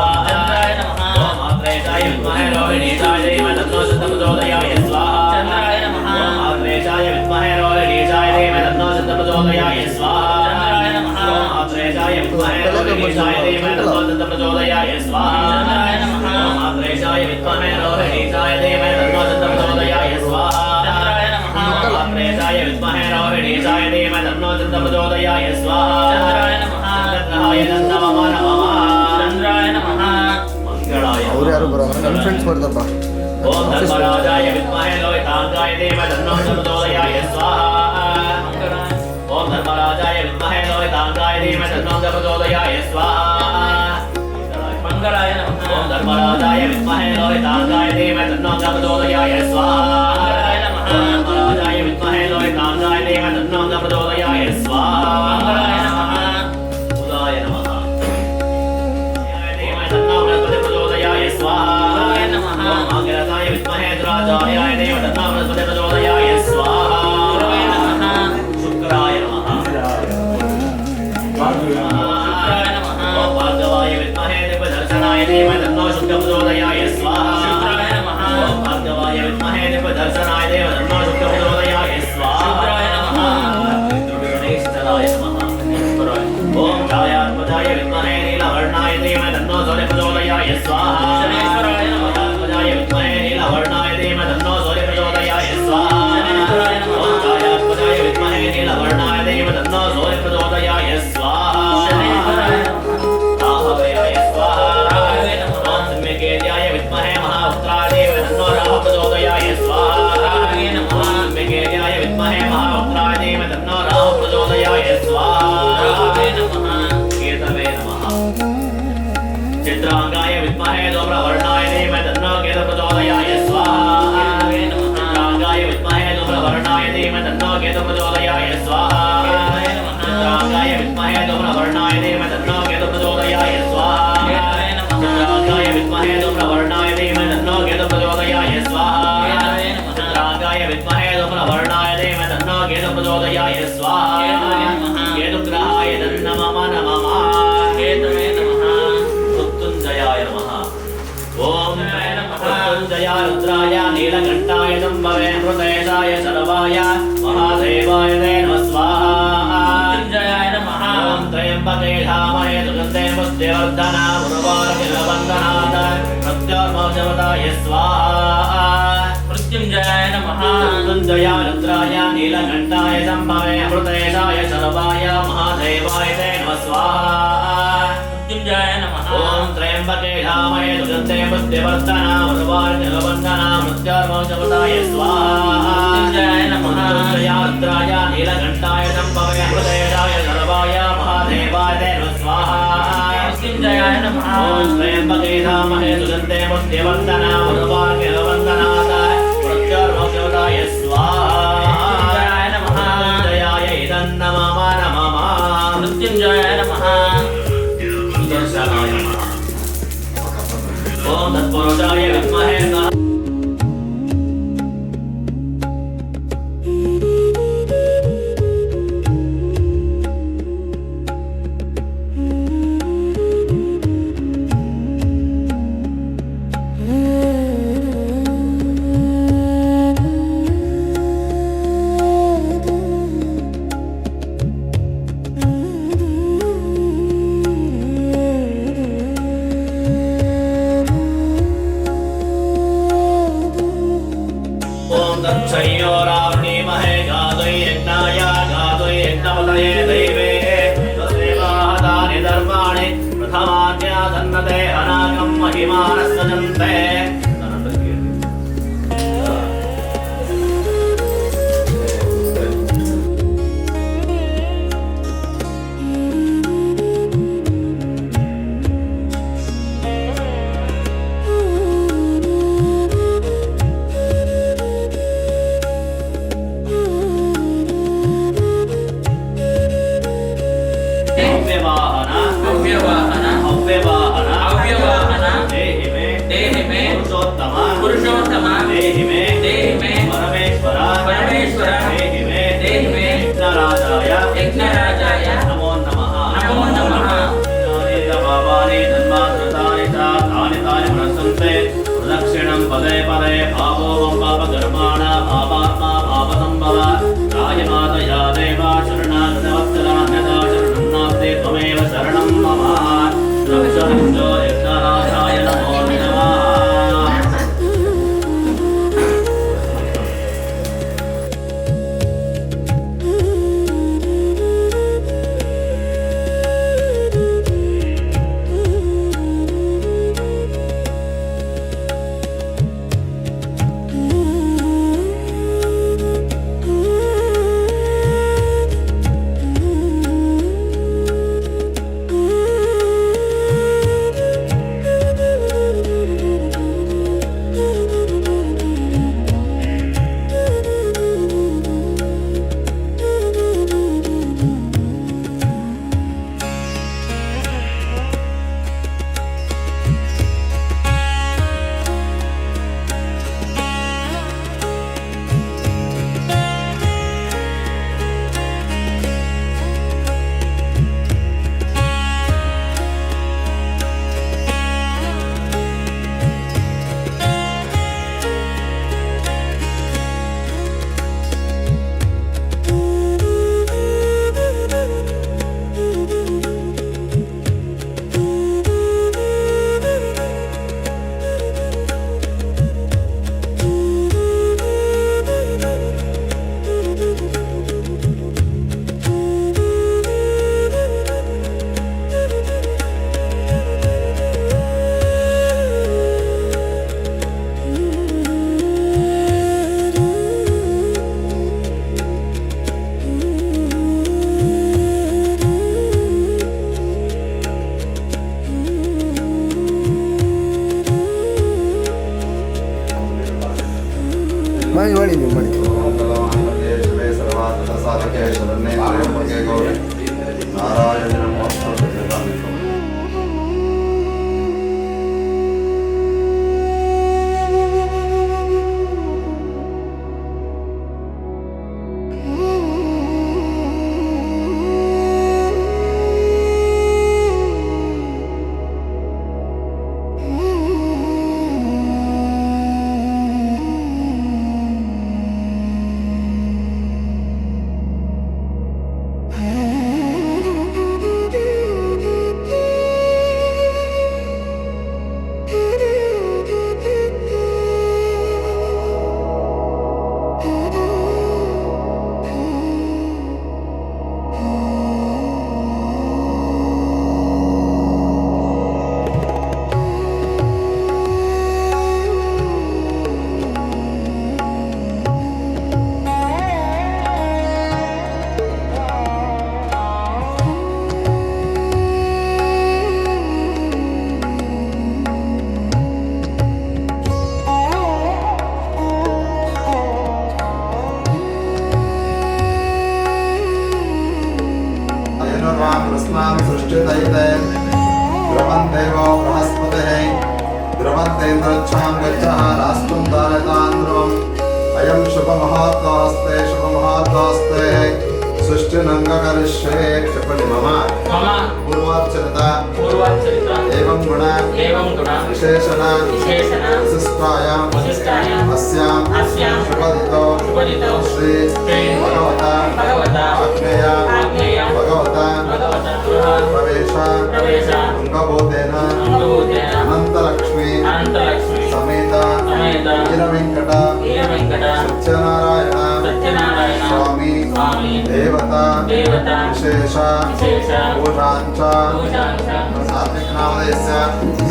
ओम आश्रयजाय विद्महे रोहिणीराय धीमहि तन्नो प्रचोदयाय स्वाहा ओम आश्रयजाय विद्महे रोहिणीराय धीमहि तन्नो प्रचोदयाय स्वाहा ओम आश्रयजाय विद्महे रोहिणीराय धीमहि तन्नो प्रचोदयाय स्वाहा ओम आश्रयजाय विद्महे रोहिणीराय धीमहि तन्नो प्रचोदयाय स्वाहा ओम आश्रयजाय विद्महे रोहिणीराय धीमहि तन्नो प्रचोदयाय स्वाहा चन्द्राय नमः चन्द्राय नमः मंगलाय ಅವ್ರು ಯಾರು ಬರೋದು ನನ್ನ ಫ್ರೆಂಡ್ಸ್ ಬರ್ದಪ್ಪ ओम धर्मराजाय विद्महे लोहितांगाय धीमहि तन्नो प्रचोदयाय स्वाहा ओम धर्मराजाय विद्महे लोहितांगाय धीमहि तन्नो प्रचोदयाय स्वाहा मंगलाय नमः ओम धर्मराजाय विद्महे लोहितांगाय धीमहि तन्नो प्रचोदयाय स्वाहा धर्मराजाय विद्महे लोहितांगाय धीमहि तन्नो प्रचोदयाय स्वाहा मंगलाय नमः बुधाय नमः धीमहि तन्नो प्रचोदयाय स्वाहा ओम अग्रताय विद्महे दुराजाय धीमहि तन्नो प्रचोदयाय स्वाहा शुक्राय नमः शुक्राय नमः ओम भार्गवाय विद्महे दिव्यदर्शनाय धीमहि तन्नो शुक्र प्रचोदयाय स्वाहा ओम भार्गवाय विद्महे दिव्यदर्शनाय धीमहि तन्नो शुक्र प्रचोदयाय स्वाहा गणेशाय नमः ओम छायात्मजाय विद्महे नीलवर्णाय धीमहि तन्नो सूर्य प्रचोदयाय स्वाहा छायात्मजाय विद्महे नीलवर्णाय धीमहि तन्नो सूर्य प्रचोदयाय स्वाहा ओम छायात्मजाय विद्महे नीलवर्णाय धीमहि तन्नो सूर्य प्रचोदयाय स्वाहा राहवेय स्वाहा ओम सिंहकेत्याय विद्महे महाउत्राय धीमहि तन्नो राह प्रचोदयाय स्वाहा ओम सिंहकेत्याय विद्महे महाउत्राय धीमहि तन्नो राह प्रचोदयाय स्वाहा केतवे नमः चित्रांगाय विद्महे धूम्रवर्णाय धीमहि तन्नो केतु प्रचोदयाय स्वाहा चित्रांगाय विद्महे धूम्रवर्णाय धीमहि तन्नो केतु प्रचोदयाय स्वाहा चित्रांगाय विद्महे धूम्रवर्णाय धीमहि तन्नो केतु प्रचोदयाय स्वाहा चित्रांगाय विद्महे धूम्रवर्णाय धीमहि तन्नो केतु प्रचोदयाय स्वाहा चित्रांगाय विद्महे धूम्रवर्णाय धीमहि तन्नो केतु प्रचोदयाय स्वाहा केतुग्रहाय नमः केतवे नमः मृत्युंजयाय नमः ओम मृत्युंजयाय रुद्राय नीलकंठाय शंभवे हृदयेशाय सर्वाय महादेवाय नमः स्वाहा मृत्युंजयाय नमः ओम त्र्यंबके धामहे सुगंधे पुष्टिवर्धना उर्वारुकवन्दनात् मृत्युर्मोचवताय स्वाहा मृत्युंजयाय नमः मृत्युंजयाय रुद्राय नीलकंठाय शंभवे हृदयेशाय सर्वाय महादेवाय नमः स्वाहा मृत्युंजयाय नमः त्र्यम्बके धामहे सुगन्धे पुष्टिवर्धना वरुवार्जवन्दना मृत्योर्मोचपदाय स्वाहा जय नमः रुद्राय नीलकण्ठाय शम्भवे हृदयाय सर्वाय महादेवाय स्वाहा जय नमः त्र्यम्बके धामहे सुगन्धे पुष्टिवर्धना वरुवार्जवन्दना मृत्योर्मोचपदाय स्वाहा जय नमः जयाय इदन्नमः नमः मृत्युञ्जय नमः सुदर्शनाय नमः ओम तत्पुरुषाय विद्महे तत्संयोरावृणीमहे गादुर्यज्ञाय गादुर्यज्ञवलये दैवे तदेवाहतानि धर्माणि प्रथमाद्यासन्नते अनागं महिमानस्सजन्ते पुरुषोत्तम देहि मे परमेश्वर देहि मे यज्ञराजाय नमो नमः पापानि तन्मात्रतानि तानि प्रसन्ते प्रदक्षिणं पदे पदे भावो मम पापकर्माणा पापात्मा पापसम्भव रायमातया देवा शरणागतवत्सलान्यथा शरणं नास्ति त्वमेव शरणं मम रक्षो यज्ञराजाय नमो नमः ಮಾಡಿ ಸಾಧಕೆ ಶರಣ್ಯೇ ತ್ರ್ಯಂಬಕೆ ಗೌರಿ ನಾರಾಯಣ ನಮೋಸ್ತುತೇ. प्रजायते द्रवन्देवो बृहस्पतिः द्रवन्तेन्द्रच्छां गच्छः राष्ट्रं धारयतान्द्रम् अयं शुभमहात्मास्ते शुभमहात्मास्ते सृष्टिनंग करिष्ये చెప్పండి మమ పూర్వార్చరిత ఏవం గుణ విశేషణ విశిష్టాయ అస్యాం శుభదితో శ్రీ భగవత ఆగ్నేయ భగవత ప్రవేశ అంగభూతేన అనంతలక్ష్మి సమేత వీరవెంకట సత్యనారాయణ స్వామి దేవత విశేష పూజాంచ సాత్విక నామధేయస్య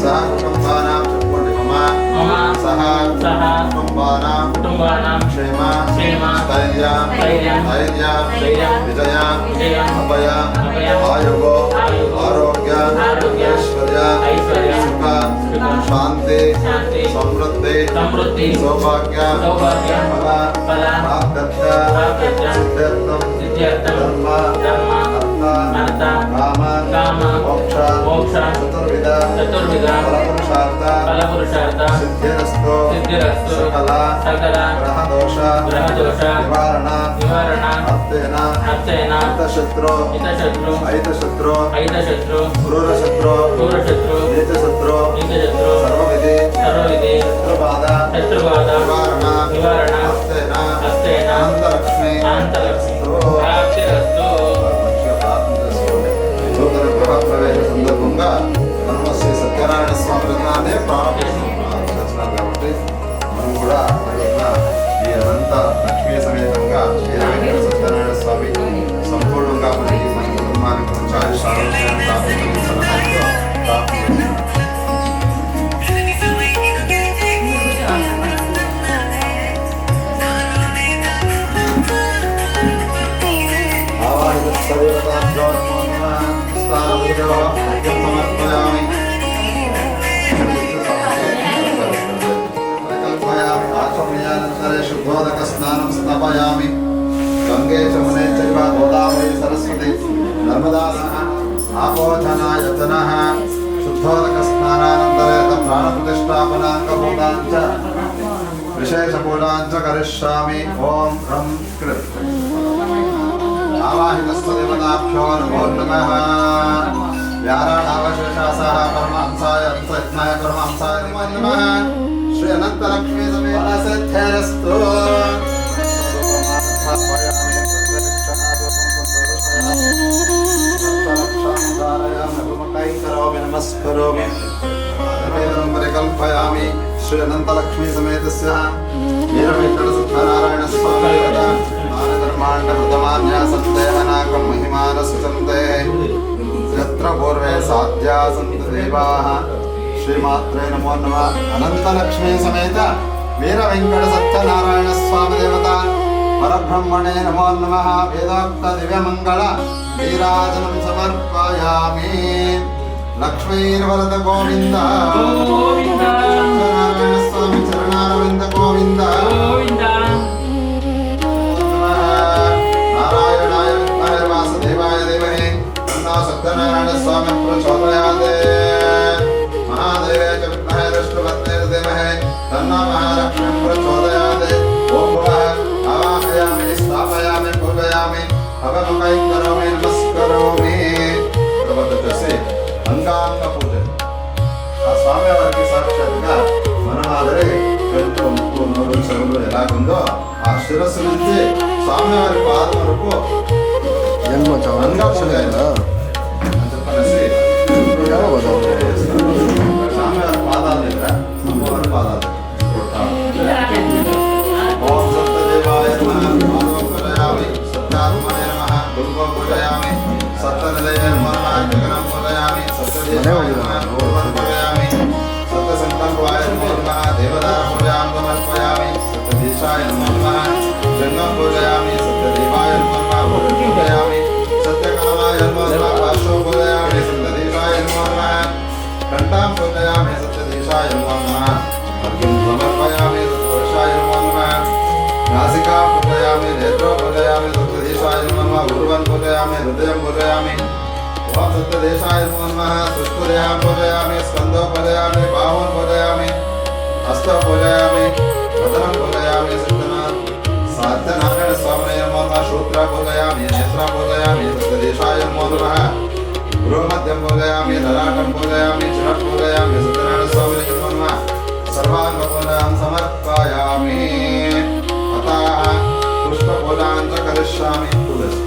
సహ కుటుంబానాం చెప్పండి మమ సహ కుటుంబానాం క్షేమ స్థైర్య విజయ అభయ ఆయుగో ఆరోగ్య ఐశ్వర్య సుఖ శాంతి సమృద్ధి సౌభాగ్య ఫల ప్రాప్త్య సిద్ధ్యర్థం ధర్మ అర్థ కామ మోక్ష చతుర్విధ ఫలపురుషార్థ సిద్ధిరస్తు సకల గ్రహదోష నివారణ అత్తేన హితశత్రు ఐతశత్రు క్రూరశత్రు నీచశత్రు సర్వవిధి శత్రుబాధ నివారణ అత్తేన అనంతలక్ష్మి నూతన గృహ ప్రవేశ సందర్భంగా మనం శ్రీ సత్యనారాయణ స్వామి రత్నాన్ని ప్రారంభిస్తున్నాం కాబట్టి మనం కూడా ఈ అనంత లక్ష్మీ సమేతంగా వీరవెంకట సత్యనారాయణ స్వామి సంపూర్ణంగా మనకి మన కుటుంబానికి మంచి ఆయుష్యాలను ప్రాప్తించడం సలహాతో शुद्धोदक स्नानं स्थापयामि गंगे चमुने चैव गोदावरी सरस्वती नर्मदा आपोचनायतनः शुद्धोदक स्नानानन्तरे प्राणप्रतिष्ठापनाङ्गभूताञ्च विशेषपूजाञ्च करिष्यामि ॐ ह्रं कृत् आवाहितस्वदेवताभ्यो नमो नमः व्याराणावशेषासः परमहंसाय यज्ञाय परमहंसाय नमो नमः श्री अनंत लक्ष्मी समेत सिद्धिरस्तु नमस्करोमि परिकल्पयामि श्री अनंत लक्ष्मी समेतस्य वीरवेंकट सत्यनारायण स्वामी धर्माण्डमृतमान्या सन्देहनाकं महिमानसुचन्ते यत्र पूर्वे साध्या सन्ति देवाः श्रीमात्रे नमो नमः अनंत लक्ष्मी समेत वीर वेंकट सत्यनारायण स्वामी देवता परब्रह्मणे नमो नमः वेदोक्त दिव्य मंगल वीराजनं समर्पयामि लक्ष्मीर्वरद गोविंद सत्यनारायण स्वामी चरणारविंद गोविंद नारायणाय विद्महे वासुदेवाय धीमहि तन्नो सत्यनारायण स्वामी प्रचोदयात् महादेवे च विद्महे विष्णुपत्ने धीमहि तन्नो महालक्ष्मी प्रचोदयात् ॐ भुवः आवाहयामि स्थापयामि पूजयामि हवमुखैः करोमि नमस्करोमि తర్వాత వచ్చేసి అంగాంగ పూజ ఆ స్వామివారికి సాక్షాత్గా మన మాదిరి కళ్ళు ముక్కు నోరు చెవులు ఎలాగుందో ఆ శిరస్సు నుంచి స్వామివారి పాదం వరకు అంగా పూజ అని చెప్పనేసి స్వామివారి పాదాల దగ్గర అమ్మవారి పాదాల దగ్గర ఓం సత్యదేవాయ నమః మాధవం పూజయామి సత్యాత్మనే నమః దుర్గం పూజయామి సత్యనిలయ నమః జగనం పూజయామి సత్యదేవాయ నమః పూర్వం పూజయామి సత్యసంకల్పాయ నమః దేవదార పూజాం సమర్పయామి సత్యదీశాయ నమః జంగం పూజయామి సత్యదేవాయ నమః పూజయామి సత్యకలమాయ నమః పాశో పూజయామి సత్యదీశాయ నమః కంఠాం పూజయామి సత్యదీశాయ నమః అర్ఘ్యం సమర్పయామి సత్యపురుషాయ నమః नासिका पूजयामि नेत्रो पूजयामि सत्यधीशाय नमः उर्वन् पूजयामि हृदयं पूजयामि ॐ ఓం సత్యదేశాయ నమో నమః. సృష్టిదేహం పూజయామి, స్కందో పూజయామి, బాహుం పూజయామి, హస్తం పూజయామి, వదనం పూజయామి, సత్యనారాయణ స్వామినయ నమో నమః. శూద్ర పూజయామి, నేత్ర పూజయామి, సత్యదేశాయ నమో నమః. గృహమధ్యం పూజయామి, లలాటం పూజయామి, చిరం పూజయామి, సత్యనారాయణ స్వామినయ నమో నమః. సర్వాంగ పూజాం సమర్పయామి. అతః పుష్ప పూజాం చ కరిష్యామి. తులసి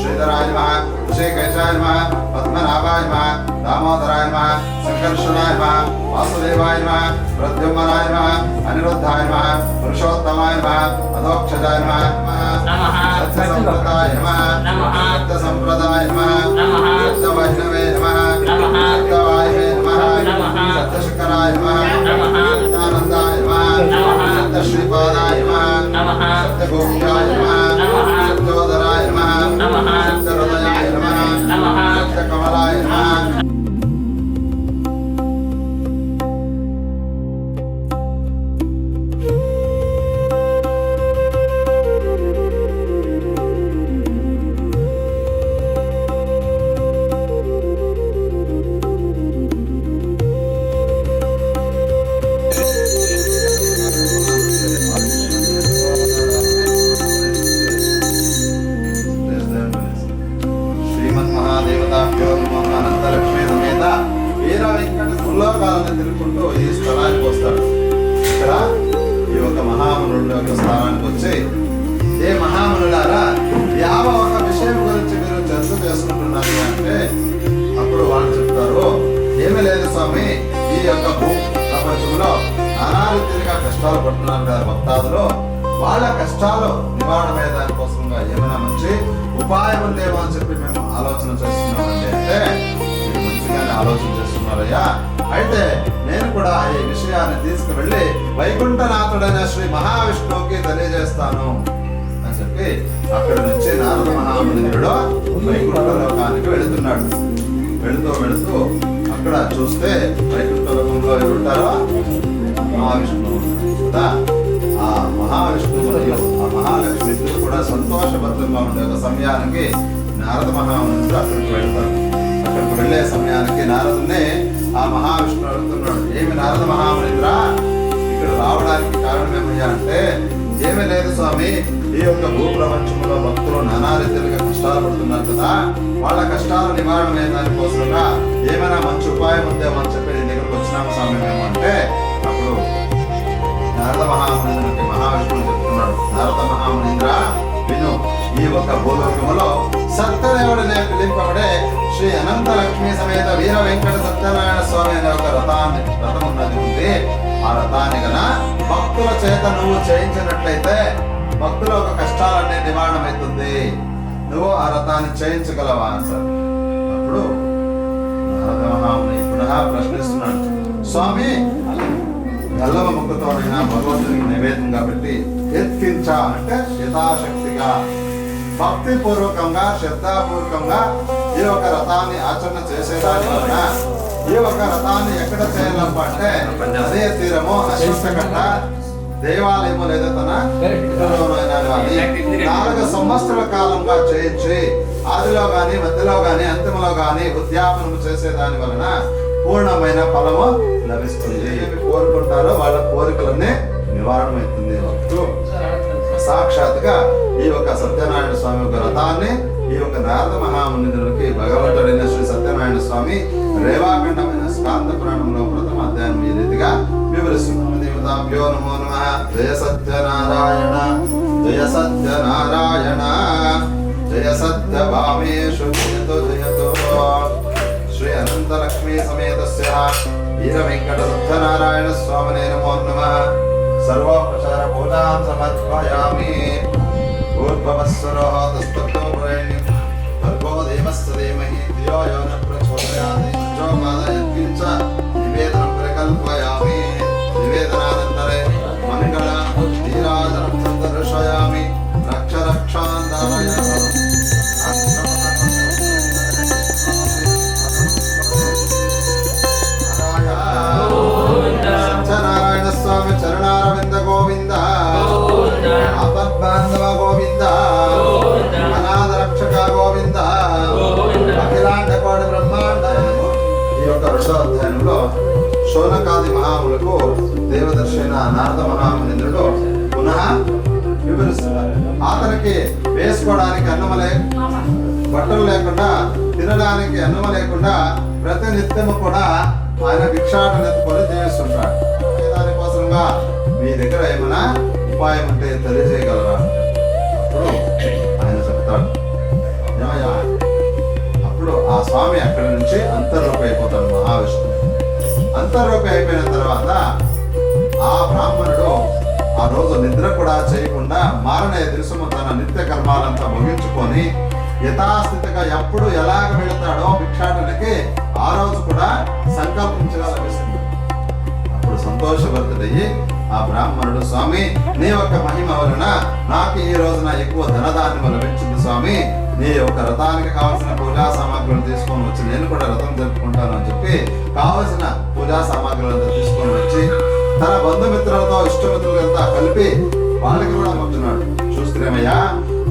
శ్రీధరాయ నమః. ఋషికేశాయ నమః. పద్మనాభాయ నమః. దామోదరాయ నమః. సంకర్షణాయ నమః. వాసుదేవాయ నమః. ప్రద్యుమ్నాయ నమః. అనిరుద్ధాయ నమః. పురుషోత్తమాయ నమః. అధోక్షజాయ నమః. సత్యసంప్రదాయ నమః. సత్యసంప్రదాయ నమః. సత్యవైష్ణవే నమః. సత్యవాయువే నమః. సత్యశంకరాయ నమః. సత్యానందాయ నమః. సత్యశ్రీపాదాయ నమః. సత్యగోప్యాయ నమః. సత్యోదరాయ నమః. సత్యహృదయాయ నమః. సత్యకమలాయ నమః. శ్రీమన్మహాదేవతాభ్యో నమః. అనంతలక్ష్మీ సమేత వీర వెంకట సులోకాలను తిరుగుకుంటూ ఈ స్థలానికి వస్తాడు. ఇక్కడ ఈ ఒక మహామునుడి యొక్క స్థానానికి వచ్చి, ఏ మహామునులారా, యావ ఒక విషయం గురించి మీరు చర్చ చేసుకుంటున్నారు అంటే అప్పుడు వాళ్ళు చెప్తారు, ఏమీ లేదు స్వామి, ఈ యొక్క భూ ప్రపంచంలో నానా రీతిగా కష్టాలు పడుతున్నారు కదా భక్తాదులు, వాళ్ళ కష్టాలు నివారణమయ్యే దానికోసంగా ఏమైనా మంచి ఉపాయం ఉందేమో అని చెప్పి మేము ఆలోచన చేస్తున్నామండి. అంటే మీరు మంచిగానే ఆలోచన చేస్తున్నారయ్యా. అయితే నేను కూడా ఈ విషయాన్ని తీసుకువెళ్ళి వైకుంఠనాథుడైన శ్రీ మహావిష్ణువుకి తెలియజేస్తాను అని చెప్పి అక్కడి నుంచి నారద మహామునివుడు వైకుంఠ లోకానికి వెళుతున్నాడు. వెళుతూ అక్కడ చూస్తే వైకుంఠ లోకంలో ఎవరుంటారో మహావిష్ణువు కదా. ఆ మహావిష్ణువు ఆ మహాలక్ష్మి ఇద్దరు కూడా సంతోషభద్రంగా ఉండే ఒక సమయానికి నారద మహాముని అక్కడికి వెళ్తారు. అక్కడికి వెళ్ళే సమయానికి నారదుని ఆ మహావిష్ణువు అడుగుతున్నాడు, ఏమి నారద మహామునింద్రా, ఇక్కడ రావడానికి కారణం ఏమయ్యా అంటే, ఏమీ లేదు స్వామి, ఈ యొక్క భూ ప్రపంచంలో భక్తులు నానా రీతిగా కష్టాలు పడుతున్నారు కదా, వాళ్ళ కష్టాల నివారణ దానికోసంగా ఏమైనా మంచి ఉపాయం ఉందేమో అని చెప్పి నీ దగ్గరకు వచ్చినాము స్వామి మేము అంటే, అప్పుడు నారద మహామునింద్రునికి మహావిష్ణువు చెప్తున్నాడు, నారద మహామునింద్ర విను, ఈ ఒక భూలోకములో సత్యదేవుడనే పిలింపబడే శ్రీ అనంత లక్ష్మీ సమేత వీర వెంకట సత్యనారాయణ స్వామి అనే ఒక రథం ఉన్నది ఉంది. ఆ రథాన్ని గన భక్తుల చేత నువ్వు చేయించినట్లయితే భక్తుల ఒక కష్టాలన్నీ నివారణమవుతుంది. నువ్వు ఆ రథాన్ని చేయించగలవా అని సార్. అప్పుడు నారద మహాముని పునః ప్రశ్నిస్తున్నాడు, స్వామి గల్లవ ముక్కుతోనైనా భగవంతునికి నివేదనగా పెట్టి ఎత్కించ అంటే యథాశక్తిగా భక్తిపూర్వకంగా శ్రద్ధాపూర్వకంగా ఈ ఒక రథాన్ని ఆచరణ చేసేదాని వలన ఈ ఒక రథాన్ని ఎక్కడ చేయాలప్ప అంటే అదే తీరము అశ్వత్థకట్ట దేవాలయము లేదా తన ఇంటిలోనైనా కానీ 4 సంవత్సరాల కాలంగా చేయించి ఆదిలో గాని మధ్యలో గాని అంతిమలో గాని ఉద్యాపనము చేసే దాని వలన పూర్ణమైన ఫలము లభిస్తుంది. ఏమి కోరుకుంటారో వాళ్ళ కోరికలన్నీ నివారణ అవుతుంది. అప్పుడు సాక్షాత్గా ఈ యొక్క సత్యనారాయణ స్వామి యొక్క రథాన్ని ఈ యొక్క నారద మహామునిదునికి భగవంతుడైన శ్రీ సత్యనారాయణ స్వామి రేవాఖండమైన స్కాంద పురాణంలో ప్రథమ అధ్యాయం ఈ రీతిగా వివరిస్తున్నాము. దేవతాభ్యో నమో నమః. జయ సత్యనారాయణ జయ సత్యనారాయణ జయ సత్యభామేషు జయతో జయతో. శ్రీ అనంత లక్ష్మీ సమేతస్య వీర వెంకట సత్యనారాయణ స్వామినే నమో నమః. సర్వోపచార పూజాం సమర్పయామి. ఊర్ధ్వస్వరః తస్తతో ప్రేణ్యం భర్గో దేవస్య ధీమహి ధియో యో న ప్రచోదయాత్. జోపాదయత్కించ నివేదనం పరికల్పయామి. నివేదనానంతరే మంగళ నీరాజనం సందర్శయామి. రక్ష రక్షాందాయ సత్యనారాయణ స్వామి చరణారవింద గోవింద. ఆపద్బాంధవ గోవింద. అనాథ రక్షక గోవింద. అఖిలాండ కోటి బ్రహ్మాండ. ఈ యొక్క 2వ అధ్యాయంలో శౌనకాది మహాములకు దేవదర్శైన నారద మహామునింద్రుడు పునః వివరిస్తున్నారు. అతనికి వేసుకోవడానికి అన్నమలే బట్టలు లేకుండా తినడానికి అన్నం లేకుండా ప్రతి నిత్యము కూడా ఆయన భిక్షాటన ఎత్తుకొని జీవిస్తుంటాడు. దానికోసంగా మీ దగ్గర ఏమైనా ఉపాయం ఉంటే తెలియజేయగలరా? అప్పుడు ఆయన చెప్తాడు. ఏమయ్యా? అప్పుడు ఆ స్వామి అక్కడి నుంచి అంతర్రూపి అయిపోతాడు. మహావిష్ణువు అంతర్రూపి అయిపోయిన తర్వాత ఆ బ్రాహ్మణుడు ఆ రోజు నిద్ర కూడా చేయకుండా మారనే దిశము తన నిత్య కర్మాలంతా ముగించుకొని యథాస్థితిగా ఎప్పుడు ఎలాగ వెళతాడో భిక్షాటనకి ఆ రోజు కూడా సంకల్పించగలిగిస్తుంది. అప్పుడు సంతోషవర్ధుడయ్యి ఆ బ్రాహ్మణుడు, స్వామి నీ యొక్క మహిమ వలన నాకు ఈ రోజున ఎక్కువ ధనధాన్యం లభించింది స్వామి. నీ యొక్క రథానికి కావలసిన పూజా సామాగ్రులు తీసుకొని వచ్చి నేను కూడా రథం జరుపుకుంటాను అని చెప్పి కావలసిన పూజా సామాగ్రులంతా తీసుకొని వచ్చి తన బంధుమిత్రులతో ఇష్టమిత్రులంతా కలిపి వాళ్ళకి కూడా మొక్కున్నాడు. చూస్తేమయ్యా,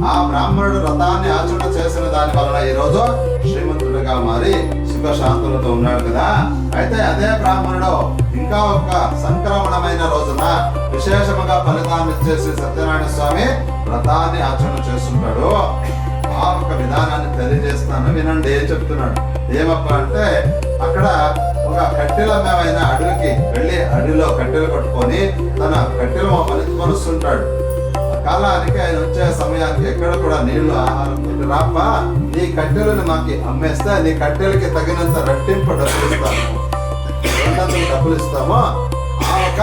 ఆ బ్రాహ్మణుడు రథాన్ని ఆచరణ చేసిన దాని వలన ఈ రోజు శ్రీమంతుడిగా మారి సుఖశాంతులతో ఉన్నాడు కదా. అయితే అదే బ్రాహ్మణుడు ఇంకా ఒక సంక్రమణమైన రోజున విశేషముగా ఫలితాన్ని ఇచ్చేసి సత్యనారాయణ స్వామి వ్రతాన్ని ఆచరణ చేస్తుంటాడు. ఆ ఒక విధానాన్ని తెలియజేస్తాను, వినండి ఏం చెప్తున్నాడు. ఏమప్ప అంటే, అక్కడ ఒక కట్టెలమైన అడవికి వెళ్ళి అడవిలో కట్టెలు పట్టుకొని తన కట్టెలు మలుస్తుంటాడు. కాలానికి ఆయన వచ్చే సమయానికి ఎక్కడ కూడా నీళ్లు ఆహారం రాప నీ కట్టెలను మాకు అమ్మేస్తే నీ కట్టెలకి తగినంత రెట్టింపు డబ్బులు ఇస్తాము. డబ్బులు ఇస్తామో ఆ ఒక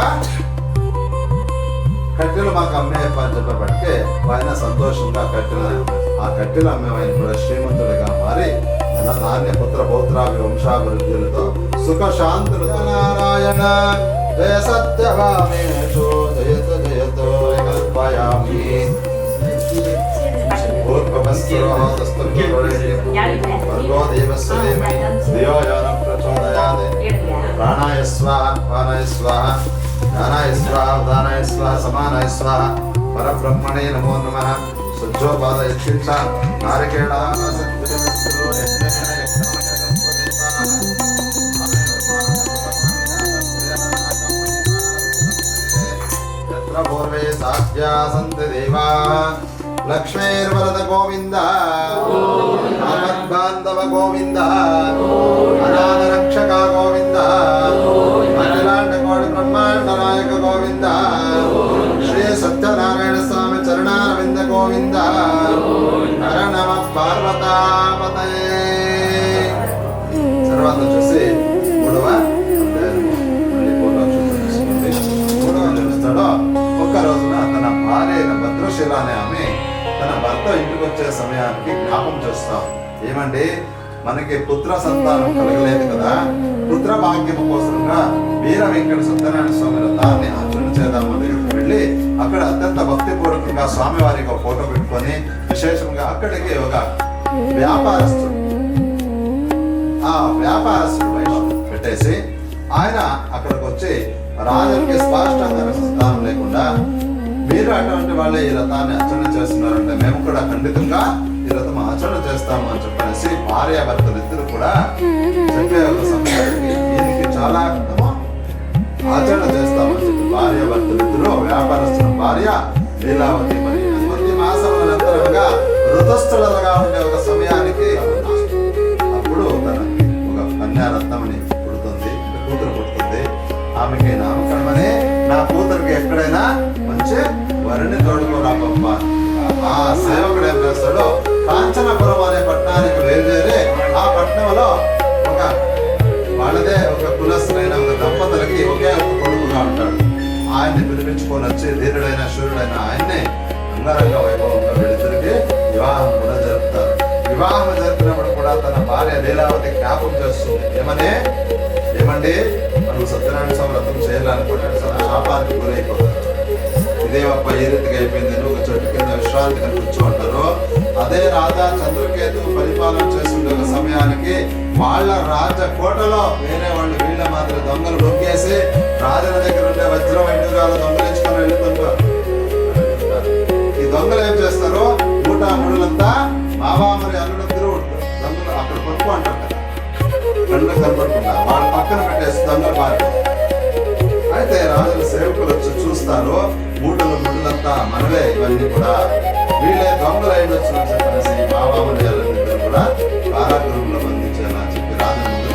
కట్టెలు మాకు అమ్మేయప్ప అని చెప్పబట్టి ఆయన సంతోషంగా ఆ కట్టెలు అమ్మేవాయన కూడా శ్రీమంతుడిగా మారి తన ధాన్య పుత్ర పౌత్రాభి వంశాభివృద్ధులతో సుఖశాంతులు. నారాయణ జయ సత్యభామేషు జయతు జయతో కల్పయామి. భర్గో దేవస్య ధీమహి ధియో యో న ప్రచోదయాత్. ప్రాణాయ స్వాహ పానాయ స్వాహ జ్ఞానాయ స్వాహ ఉదానాయ స్వాహ సమానాయ స్వాహ. పరబ్రహ్మణే నమో నమః. శుద్ధోపాద యక్షించ నారికేళ పూర్వే సాధ్యా సంతి దేవా లక్ష్మీర్వరద గోవింద. ఆపద్బాంధవ గోవింద. అనాథ రక్షక గోవింద. అఖిలాండ కోటి బ్రహ్మాండ నాయక గోవింద. శ్రీ సత్యనారాయణ స్వామి చరణారవింద గోవింద. హర నమ పార్వతాపతయే. తర్వాత వచ్చేసి 3వ చూస్తాడో ఒక్క రోజున తన భార్య అయిన భద్రశీల అనే ఆమె తన భర్త ఇంటికి వచ్చే సమయానికి జ్ఞాపం చేస్తాం. ఏమంటే మనకి పుత్ర సంతానం కలగలేదు కదా, పుత్ర భాగ్యము కోసంగా వీర వెంకట సత్యనారాయణ స్వామి రథాన్ని ఆచరణ చేద్దామని వెళ్ళి అక్కడ అత్యంత భక్తిపూర్వకంగా స్వామివారికి ఒక ఫోటో పెట్టుకొని విశేషంగా అక్కడికి ఒక వ్యాపారస్తుడు ఆ వ్యాపారస్తుడు పెట్టేసి ఆయన అక్కడికి వచ్చి రాజుకి స్పష్టంగా స్థానం లేకుండా మీరు అటువంటి వాళ్ళే ఈ రథాన్ని ఆచరణ చేస్తున్నారంటే మేము కూడా ఖండితంగా ఈ రథం ఆచరణ చేస్తాము అని చెప్పేసి భార్యాభర్తలు ఇద్దరు కూడా చెప్పే ఒక సమయానికి దీనికి చాలా అర్థము ఆచరణ చేస్తామని చెప్పి భార్యాభర్తలు ఇద్దరు వ్యాపారస్తుల భార్య లీలావతి మరి కొద్ది మాసముల అనంతరంగా ఋతుస్థులుగా ఉండే ఒక సమయానికి అప్పుడు తనకి ఒక కన్యారత్నమని పుడుతుంది, కూతురు పుడుతుంది. ఆమెకి నామకరణమని నా కూతురికి ఎక్కడైనా మంచి వరిని తోడుకోరాపమ్మ. ఆ సేవకుడు ఏం చేస్తాడో కాంచనపురం అనే పట్టణానికి బయలుదేరి ఆ పట్టణంలో ఒక వాళ్ళదే ఒక కులస్తులైన ఒక దంపతులకి ఒకే ఒక కొడుకుగా ఉంటాడు. ఆయన్ని పిలిపించుకొని వచ్చి ధీరుడైన శూరుడైన ఆయన్ని అంగరంగ వైభవంగా వీళ్ళిద్దరికి వివాహం కూడా జరుపుతారు. వివాహం జరిపినప్పుడు కూడా తన భార్య లీలావతి జ్ఞాపకం చేస్తుంది. ఏమండి మనం సత్యనారాయణ స్వామి వ్రతం చేయాలనుకుంటాడు, శాపానికి గురైపోతారు. ఇదేమప్ప ఏ రీతిగా అయిపోయింది, ఒక చెట్టు కింద విశ్రాంతిగా కూర్చోంటారు. అదే రాజా చంద్రకేతు పరిపాలన చేస్తుండే ఒక సమయానికి వాళ్ళ రాజ కోటలో వేరే వాళ్ళు వీళ్ళ మాదిరి దొంగలు నొక్కేసి రాజుల దగ్గర ఉండే వజ్ర వైద్యురాలు దొంగలించుకొని వెళ్తుంటారు. ఈ దొంగలు ఏం చేస్తారు, ముడులంతా బాబా మరి అల్లుడిద్దరు దొంగలు అక్కడ పడుకో అంటారు కదా, కళ్ళకు కనపడుతున్నారు. వాళ్ళ పక్కన పెట్టేసి దొంగలు పారి. అయితే రాజుల సేవకులు వచ్చి చూస్తారు, ముడులంతా మనవే, ఇవన్నీ కూడా వీళ్ళే దొంగలు అయిండొచ్చు అని చెప్పేసి బాబా మరి అల్లుడిద్దరు కూడా కారాగృహంలో బంధించాలని చెప్పి రాజు ముందు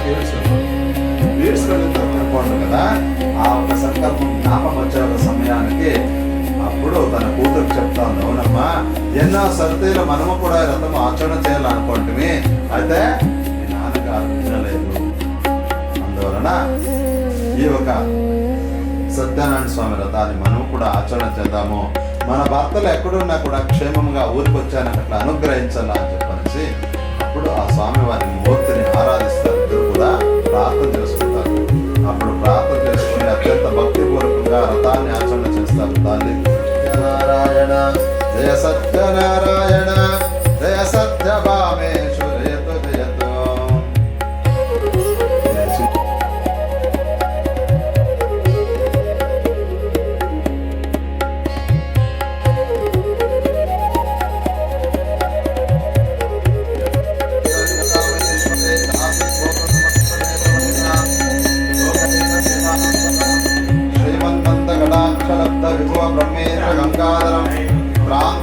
వీడ్చుకొని తప్పకుండా కదా. ఆ ఒక సంకల్పం జ్ఞాపకం వచ్చే ఒక సమయానికి అప్పుడు తన కూతురు చెప్తాను, అవునమ్మా ఎన్నో సర్తీలు మనము కూడా రథం ఆచరణ చేయాలనుకుంటే అయితే మీ నాన్నగారు వినలేదు. అందువలన ఈ ఒక సత్యనారాయణ స్వామి రథాన్ని మనం కూడా ఆచరణ చేద్దాము. మన భర్తలు ఎక్కడున్నా కూడా క్షేమంగా ఊరికి వచ్చానని అట్లా అనుగ్రహించాలా అని చెప్పనేసి అప్పుడు ఆ స్వామి వారిని మూర్తిని ఆరాధిస్తారు. ఇద్దరు కూడా ప్రార్థన చేసుకుంటారు. అప్పుడు ప్రార్థన చేసుకుని అత్యంత భక్తిపూర్వకంగా రథాన్ని ఆచరణ చేస్తారు. తల్లి నారాయణ జయ సత్యనారాయణ జయ సత్యభామేశు జయతు జయతు. బ్రహ్మేంద్ర గంగాధరం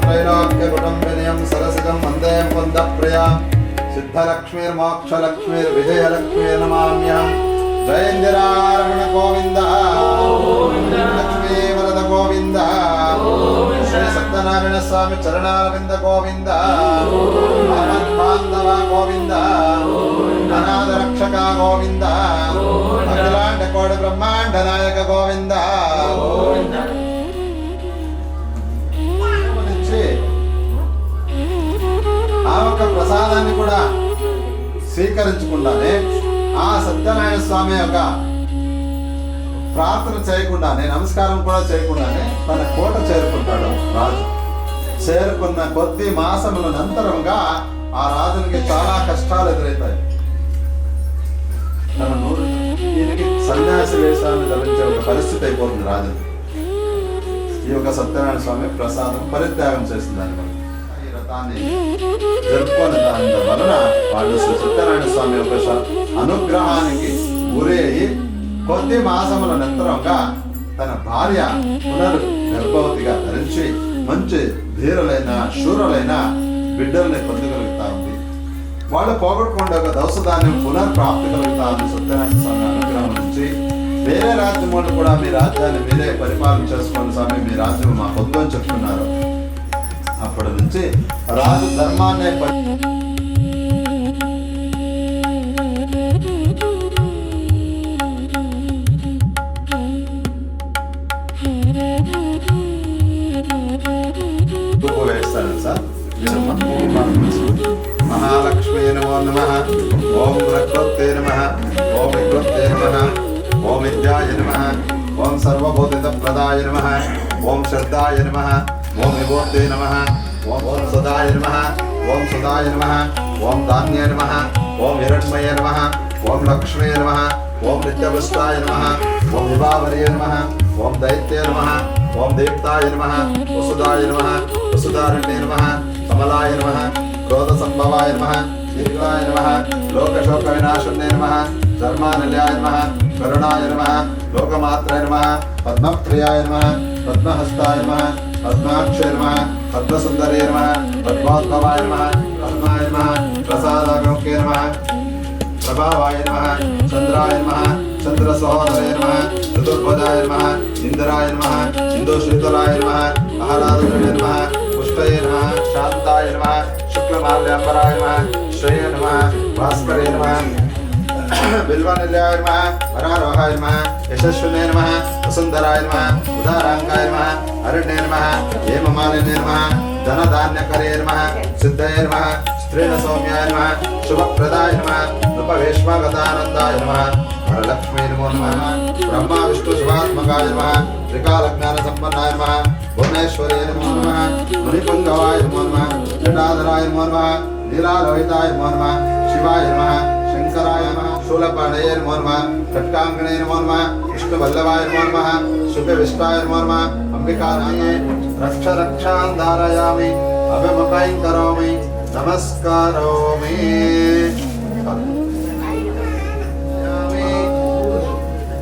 త్రైలోక్యకుటుంబినియం సరసిజం వందే ముకుందప్రియాం సిద్ధలక్ష్మీర్మోక్షలక్ష్మీర్విజయలక్ష్మీర్నమామ్యహం. జయేంద్రారమణ గోవింద లక్ష్మీ వరద గోవింద శ్రీ సత్యనారాయణ స్వామి చరణారవింద గోవింద బాంధవ గోవింద అనాథ రక్షక గోవింద అఖిలాండ కోటి బ్రహ్మాండ నాయక గోవింద. ఆ ఒక ప్రసాదాన్ని కూడా స్వీకరించకుండానే ఆ సత్యనారాయణ స్వామి యొక్క ప్రార్థన చేయకుండానే నమస్కారం కూడా చేయకుండానే తన కోట చేరుకుంటాడు రాజు. చేరుకున్న కొద్ది మాసముల అనంతరంగా ఆ రాజునికి చాలా కష్టాలు ఎదురవుతాయి. తన ఈయనకి సన్యాసి వేషాన్ని ధరించే ఒక పరిస్థితి అయిపోతుంది రాజు. ఈ యొక్క సత్యనారాయణ స్వామి ప్రసాదం పరిత్యాగం చేసింది దానివల్ల ఈ రథాన్ని జరుపుకునే దాని వలన వాళ్ళు సత్యనారాయణ స్వామి యొక్క అనుగ్రహానికి గురి అయ్యి కొద్ది మాసముల అనంతరంగా తన భార్య గర్భవతిగా ధరించి మంచి ధీరులైన శూరులైన బిడ్డల్ని పొందగలుగుతా ఉంది. వాళ్ళు పోగొట్టుకుంటే ఒక దౌసదాన్ని పునర్ప్రాప్తి కలుగుతా ఉంది సత్యనారాయణ స్వామి అనుగ్రహం నుంచి. వేరే రాజ్యం వాళ్ళు కూడా మీ రాజ్యాన్ని మీరే పరిపాలన చేసుకోండి స్వామి, మీ రాజ్యం మా పొందు అని చెప్తున్నారు. అప్పటి నుంచి రాజు ధర్మాన్ని వేస్తాడు సార్. మహాలక్ష్మీ నమో నమః. ఓం ప్రకృతే నమః. ఓం వికృతే నమః. ఓం విద్యాయ నమః. ఓం సర్వభూతిత ప్రదాయ నమః. ఓం శ్రద్ధాయ నమః. ఓం విభూతే నమః. ఓం సదాయ నమః. ఓం సుదాయ నమః. ఓం ధాన్యాయ నమః. ఓం హిరణ్మయ నమః. ఓం లక్ష్మీ నమః. ओम नित्यपुष्टाय नमः ओम विभावर्ये नमः ओम दैत्ये नमः ओम दीप्ताय नमः वसुदाय नमः वसुदारण्ये नमः कमलाय नमः क्रोधसंभवाय नमः दीर्घाय नमः लोकशोकविनाशन्ये नमः धर्मानिलयाय नमः करुणाय नमः लोकमात्राय नमः पद्मप्रियाय नमः पद्महस्ताय नमः पद्माक्षय नमः पद्मसुन्दरे नमः पद्मोद्भवाय नमः पद्माय नमः प्रसादागमके नमः प्रभावाय नमः चंद्राय नमः चंद्रसहोदराय नमः चतुर्भुजाय नमः इंद्राय नमः इंदुशीतलाय नमः आह्लादजने नमः पुष्टये नमः शांताय नमः शुक्लमाल्याम्बराय नमः श्रेय नमः भास्करे नमः बिल्वनिलयाय नमः वरारोहाय नमः यशस्विने नमः वसुन्धराय नमः उदारांगाय नमः अरण्ये नमः हेममालिने नमः धनधान्यकरे नमः सिद्धये नमः स्त्रीण सौम्याय नमः शुभप्रदाय नमः नृपवेश्मगतानन्दाय नमः वरलक्ष्मी नमो नमः ब्रह्मा विष्णु शिवात्मकाय नमः त्रिकालज्ञानसम्पन्नाय नमः भुवनेश्वरी नमो नमः मुनिपुङ्गवाय नमो नमः जटाधराय नमो नमः नीलालोहिताय नमो नमः शिवाय नमः शंकराय नमः शूलपाणये नमो नमः खट्काङ्गणे नमो नमः विष्णुवल्लभाय नमो नमः शुभविष्टाय नमो नमः अम्बिकानायै रक्षां धारयामि अभिमुखं करोमि नमस्कारोमि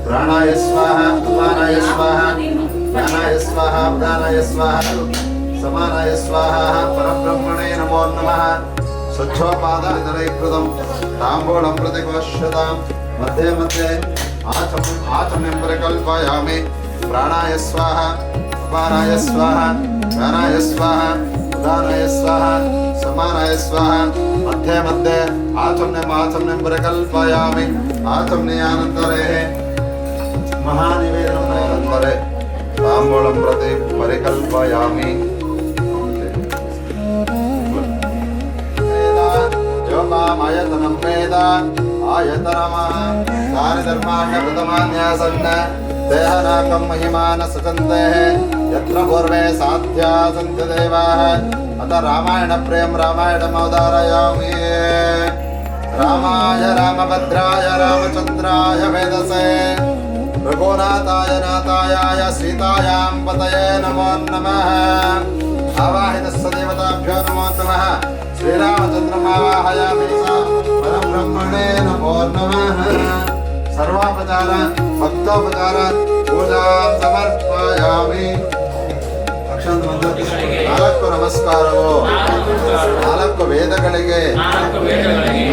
प्राणाय स्वाहा अपानाय स्वाहा ज्ञानाय स्वाहा उदानाय स्वाहा समानाय स्वाहा परब्रह्मणे नमो नमः स्वच्छोपादानकृतं ताम्बूलं प्रतिपश्यतां मध्ये मध्ये आचम्यं परिकल्पयामि प्राणाय स्वाहा अपानाय स्वाहा ज्ञानाय स्वाहा उदानाय स्वाहा समानाय स्वाहा मध्ये मध्ये आचम्यं परिकल्पयामि आचम्यानन्तरे महानिवेदनमनन्तरे ताम्बूलं प्रति परिकल्पयामि योगामायतनं वेद आयतनमानि धर्माण्यकृतमान्यासन्न देहनाकं महिमान सचन्ते यत्र पूर्वे साध्या सन्ति देवाः अत रामायणप्रियं रामायणमवतारयामि रामाय रामभद्राय रामचन्द्राय वेदसे रघुनाथाय नाथाय सीतायां पतये नमो नमः आवाहितस्य देवताभ्यो नमो नमः श्रीरामचन्द्रमावाहयामि परब्रह्मणे नमो नमः सर्वापचार भक्तोपचार पूजां समर्पयामि ನಾಲ್ಕು ನಮಸ್ಕಾರವು ನಾಲ್ಕು ವೇದಗಳಿಗೆ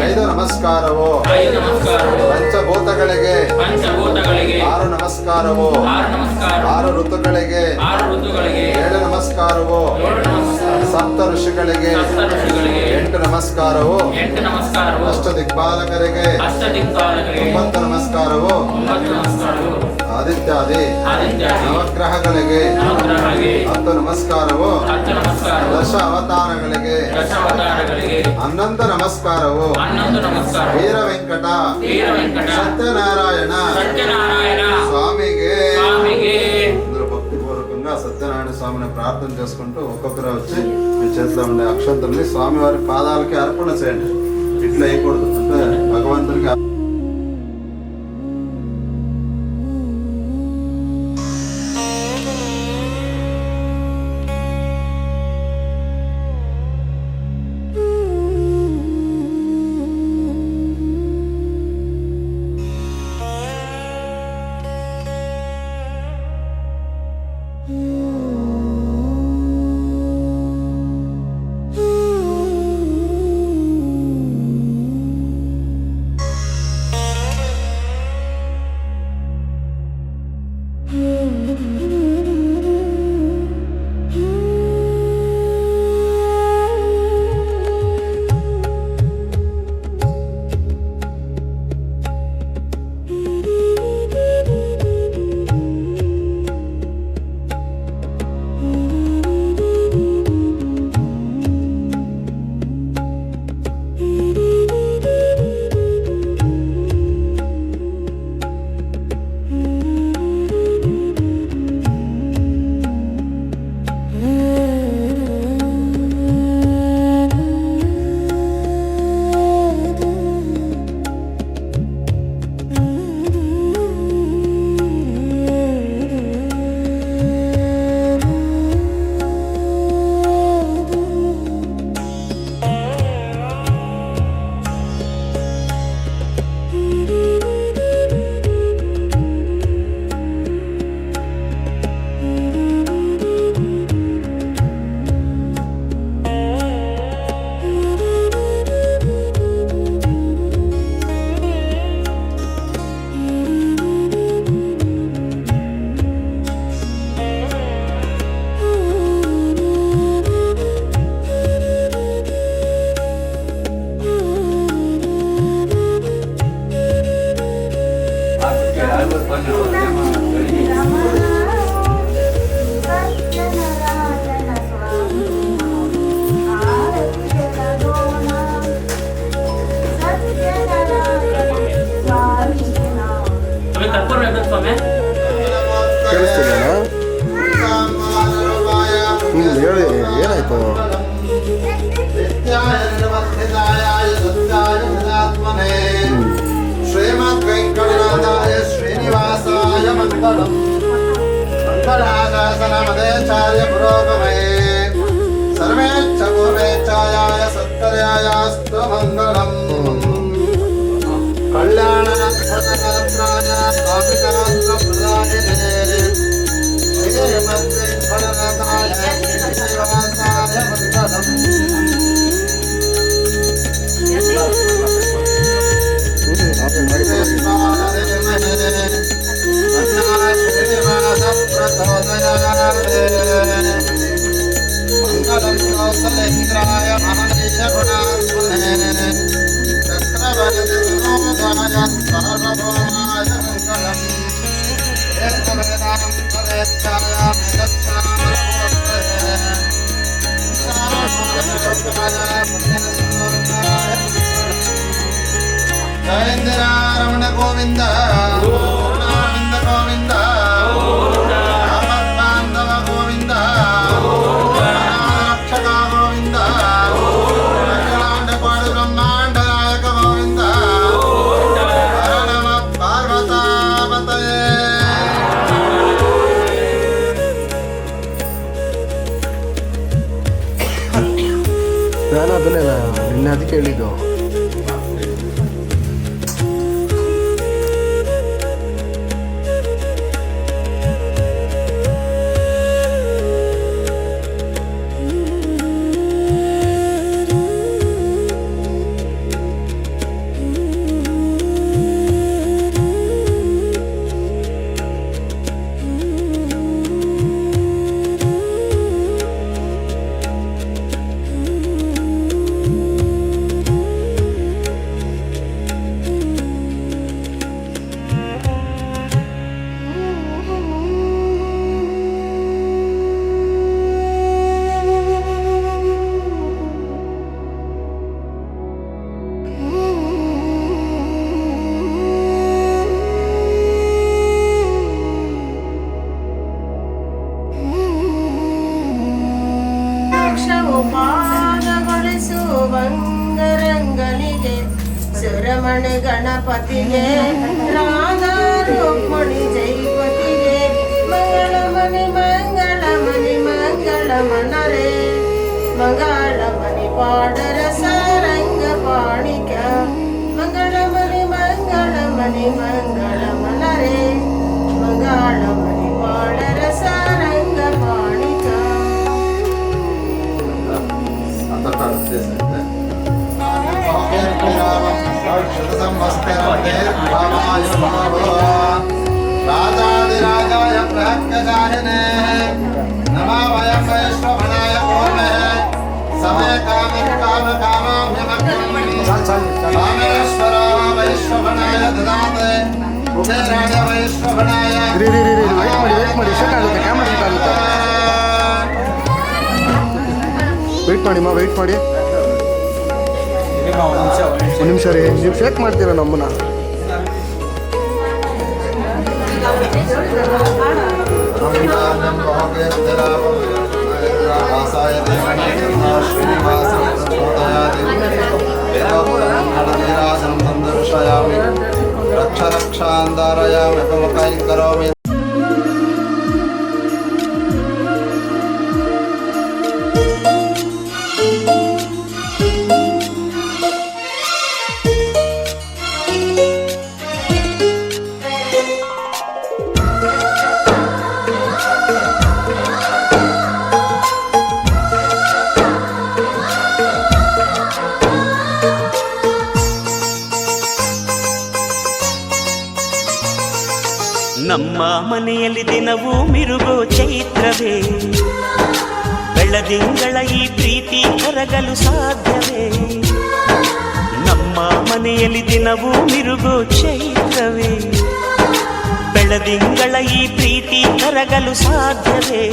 5 ನಮಸ್ಕಾರವು ಪಂಚಭೂತಗಳಿಗೆ 6 ನಮಸ್ಕಾರವು 6 ಋತುಗಳಿಗೆ 7 ನಮಸ್ಕಾರವು ಸಪ್ತ ಋಷಿಗಳಿಗೆ 8 ನಮಸ್ಕಾರವು ಅಷ್ಟ ದಿಕ್ಪಾಲಕರಿಗೆ 9 ನಮಸ್ಕಾರವು ಆದಿತ್ಯಾದಿ ನವಗ್ರಹಗಳಿಗೆ 10 ನಮಸ್ಕಾರವು ದಶ ಅವತಾರಗಳಿಗೆ 11 ನಮಸ್ಕಾರವು ವೀರ ವೆಂಕಟ సత్యనారాయణ స్వామికి అందరూ భక్తిపూర్వకంగా సత్యనారాయణ స్వామిని ప్రార్థన చేసుకుంటూ ఒక్కొక్కరు వచ్చి మీ చేతిలో ఉండే అక్షంతల్ని స్వామివారి పాదాలకి అర్పణ చేయండి. ఇట్లా వేయకూడదు, అంటే భగవంతునికి नित्याय निर्मध्यताय सत्याय सदात्मने श्रीमद्वेङ्कटनाथाय श्रीनिवासाय मङ्गलम् मङ्गलाशासनमदेचार्य पुरोगमे सर्वेच्च पूर्वेच्छायाय सत्कर्यायास्तु मङ्गलम् कल्याणनक्षत्रगात्राय स्वामिनाथप्रदायिने श्रीमद्वेङ्कटनाथाय श्रीनिवासाय मङ्गलम् मंगलम कौशलेन्द्राय महानीश गुणात्मने चक्रवर्तिनोदाय सर्वभौमाय मंगलम जयेन्द्र रमण गोविंद गोविंद गोविंद बांधव गोविंद रक्षक गोविंद अखिलांड पाडु ब्रह्मांड नायक गोविंद नमः पार्वतापतये ನಾನು ಅದನ್ನೇ ನಿನ್ನೆ ಅದಕ್ಕೆ ಹೇಳಿದ್ದು. ಬಂಗರಂಗನಿಗೆ ಸುರಮಣಿ ಗಣಪತಿಗೆ ರಾಧಾ ರುಕ್ಮಣಿ ಜೈಪತಿಗೆ ಮಂಗಳಮಣಿ ಮಂಗಳಮಣಿ ಮಂಗಳಮನರೇ ಮಂಗಳಮಣಿ ಪಾಡರ ಸಾರಂಗ ಪಾಣಿಕ ಮಂಗಳಮಣಿ ಮಂಗಳಮಣಿ ಮಂಗಳಮನರೇ ಮಂಗಳಮಣಿ ಪಾಡರ ಸಾರಂಗ ಪಾಣಿಕ राजाधिराजाय प्रहत्यजायने नमः वयं वैश्वभनाय ओमे समय कामे काम कामाभ्यमग्नमणि कामेश्वर वैश्वभनाय ददाते कुबेराय वैश्वभनाय ವೇಟ್ ಮಾಡಿ ಶಟ್ ಆಗುತ್ತೆ, ಕ್ಯಾಮ್ರಾ ಶಟ್ ಆಗುತ್ತೆ. ವೆಯ್ಟ್ ಮಾಡಿ ವೆಯ್ಟ್ ಮಾಡಿ ಒಂದು ನಿಮಿಷ ರೀ. ನೀವು ಶೇಕ್ ಮಾಡ್ತೀರಾ ನಮ್ಮನ್ನ. रक्ष रक्षान्दारयामि कमुकैः करोमि ನಮ್ಮ ಮನೆಯಲ್ಲಿ ದಿನವೂ ಮಿರುಗೋ ಚೈತ್ರವೇ, ಬೆಳದಿಂಗಳ ಈ ಪ್ರೀತಿ ಕರಗಲು ಸಾಧ್ಯವೇ? ನಮ್ಮ ಮನೆಯಲ್ಲಿ ದಿನವೂ ಮಿರುಗೋ ಚೈತ್ರವೇ, ಬೆಳದಿಂಗಳ ಈ ಪ್ರೀತಿ ಕರಗಲು ಸಾಧ್ಯವೇ?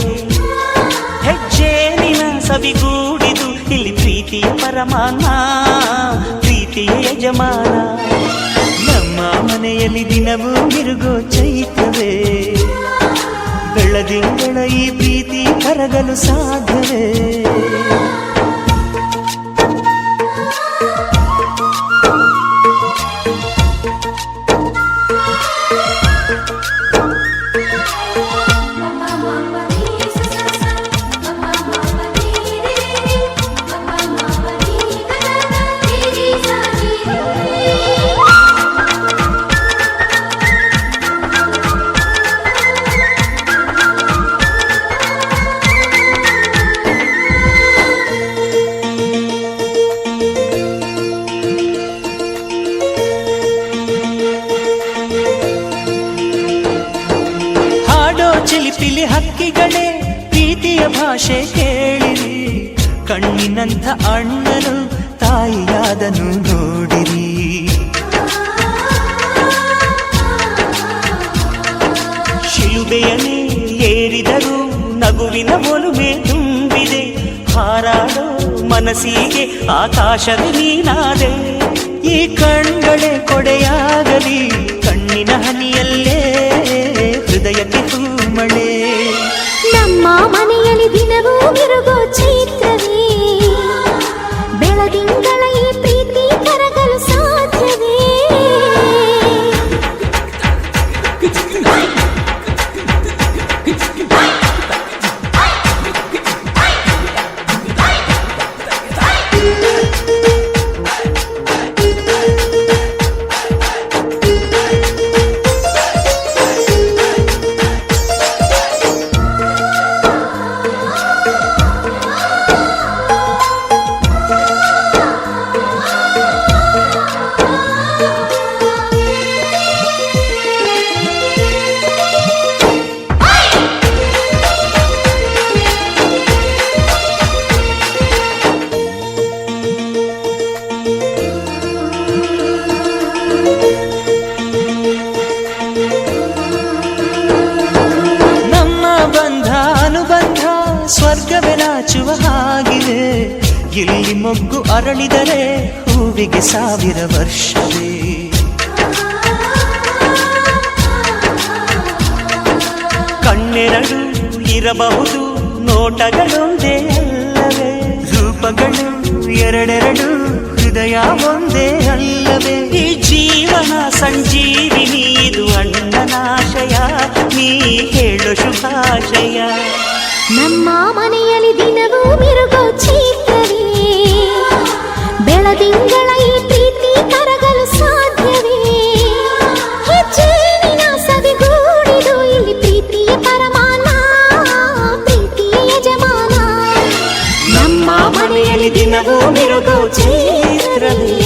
ಹೆಜ್ಜೇನಿನ ಸವಿಗೂಡಿದು ಇಲ್ಲಿ ಪ್ರೀತಿಯ ಪರಮಾನ, ಪ್ರೀತಿಯ ಯಜಮಾನ. ನಮ್ಮ ಮನೆಯಲ್ಲಿ ದಿನವೂ ಮಿರುಗೋ ಚೈತ್ರವೇ, ಬೆಳದಿಂಗಳ ಈ ಪ್ರೀತಿ ಕರಗಲು ಸಾಧ್ಯವೇ? ತಂಗಿಗಳೇ ಪ್ರೀತಿಯ ಭಾಷೆ ಕೇಳಿರಿ, ಕಣ್ಣಿನಂಥ ಅಣ್ಣನು ತಾಯಿಯಾದನು ನೋಡಿರಿ. ಶಿಲುಬೆಯನ್ನೇ ಏರಿದರೂ ನಗುವಿನ ಒಲುಮೆ ತುಂಬಿದೆ, ಹಾರಾಡೋ ಮನಸ್ಸಿಗೆ ಆಕಾಶವೇ ನೀನಾದೆ. ಈ ಕಣ್ಗಳೇ ಕೊಡೆಯಾಗಲಿ, ಕಣ್ಣಿನ ಹನಿಯಲ್ಲೇ ಹೃದಯಕ್ಕೆ ಹೂಮಳೆ. ನಮ್ಮ ಮನೆಯಲ್ಲಿ ದಿನವೂ ಮಿರುಗೋ ಚೈತ್ರವೇ, ಬೆಳದಿಂಗಳ ಈ ಪ್ರೀತಿ ಕರಗಲು ಸಾಧ್ಯವೇ? ಸ್ವರ್ಗವೇ ನಾಚುವ ಹಾಗಿದೆ, ಇಲ್ಲಿ ಮೊಗ್ಗು ಅರಳಿದರೆ ಹೂವಿಗೆ 1000 ವರ್ಷವೇ. ಕಣ್ಣೆರಡು ಇರಬಹುದು, ನೋಟಗಳೊಂದೇ ಅಲ್ಲವೇ? ರೂಪಗಳು ಎರಡೆರಡು, ಹೃದಯ ಒಂದೇ ಅಲ್ಲವೇ? ಈ ಜೀವನ ಸಂಜೀವಿನಿ, ಇದು ಅಣ್ಣನಾಶಯ, ನೀ ಹೇಳು ಶುಭಾಶಯ. ನಮ್ಮ ಮನೆಯಲ್ಲಿ ದಿನವೂ ಮಿರುಗೋ ಚೈತ್ರವೇ, ಬೆಳದಿಂಗಳ ಈ ಪ್ರೀತಿ ಕರಗಲು ಸಾಧ್ಯವೇ? ಹೆಚ್ಚೇನಿನ ಸವಿಗೂಡಿದು ಇಲ್ಲಿ ಪ್ರೀತಿಯ ಪರಮಾನ, ಪ್ರೀತಿಯ ಯಜಮಾನ. ನಮ್ಮ ಮನೆಯಲ್ಲಿ ದಿನವೂ ಮಿರುಗೋ ಚೈತ್ರವೇ,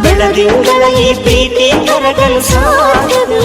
ಬೆಳದಿಂಗಳ ಈ ಪ್ರೀತಿ ಕರಗಲು ಸಾಧ್ಯವೇ?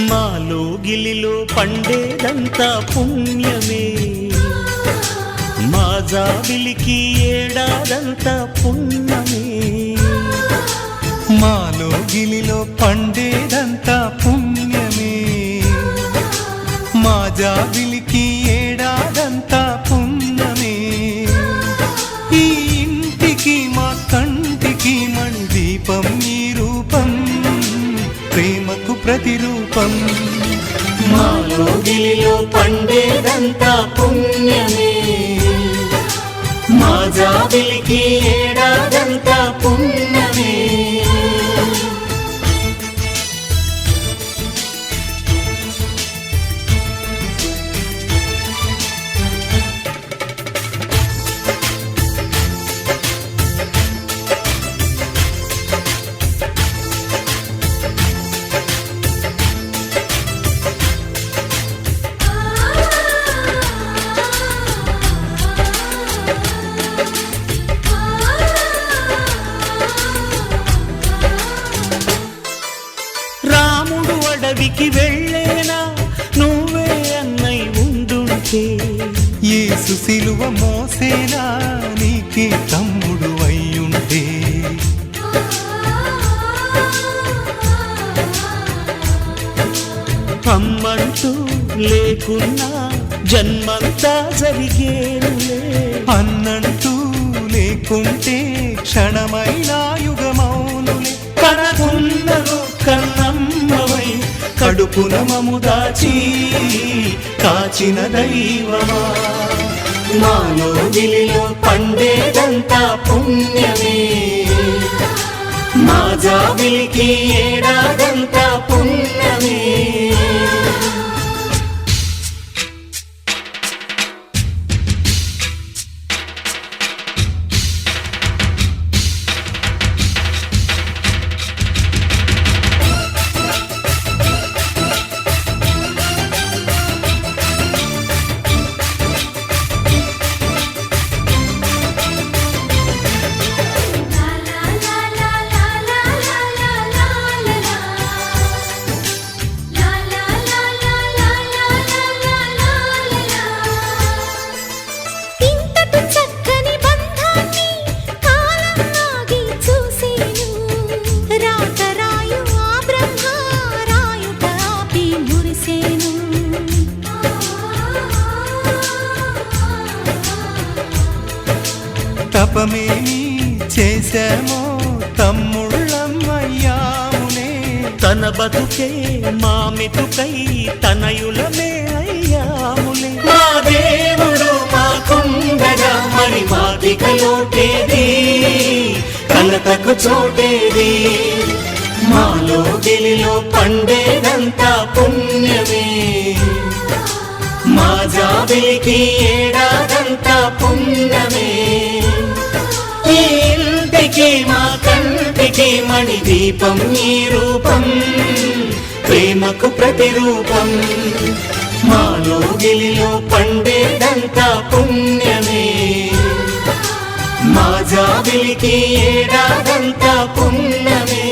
మాలో గిలిలో పండేదంత పుణ్యమే, మా జాబిలికి ఏడాదంత పుణ్యమే. మాలో గిలిలో పండేదంత పుణ్యమే, మా జాబిలికి ఏడాదంత పుణ్యమే. ఈ ఇంటికి మా కంటికి మణి దీపం ఈ రూపం, ప్రేమకు ప్రతిరూపం. మాలో గిలిలో పండేదంతా పుణ్యమే, మా జాబిలికి ఏడాదంతా పుణ్యమే. అడవికి వెళ్ళేనా నువ్వే అన్నై ఉండుంటే, యేసు సిలువ మోసేనా నీకే తమ్ముడు అయ్యుంటే. అమ్మంటూ లేకున్నా జన్మంతా జరిగేనులే, అన్నంటూ లేకుంటే క్షణమైనా యుగమౌనులే. కనకున్నను కన్నమ్మవై కడుపున మము దాచి కాచిన దైవమా, మాలో గిలిలో పండేదంతా పుణ్యమే మా జాబిలికి ఏడాదంతా పుణ్యమే ఇంతటి చక్కని బంధాన్ని కాలం ఆగి చూసేను రాతరాయు ఆ బ్రహ్మ రాయుట ఆపి మురిసేను తపమేమి చేశామో తమ్ముళ్ళమ్మయ్యామునే తన బతుకే మా మెతుకై తనయులమే అయ్యాములే మా దేవుడు మాకుండగా మరి మాదిక లోటేది కలతకు చోటేది మాలో గిలిలో పండేదంతా పుణ్యమే మా జాబిలికి ఏడాదంతా పుణ్యమే ఈ ఇంటికి మా కంటికి మణి దీపం ఈ రూపం ప్రేమకు ప్రతిరూపం మాలో గిలిలో పండేదంతా పుణ్యమే మా జాబిలికి ఏడాదంతా పుణ్యమే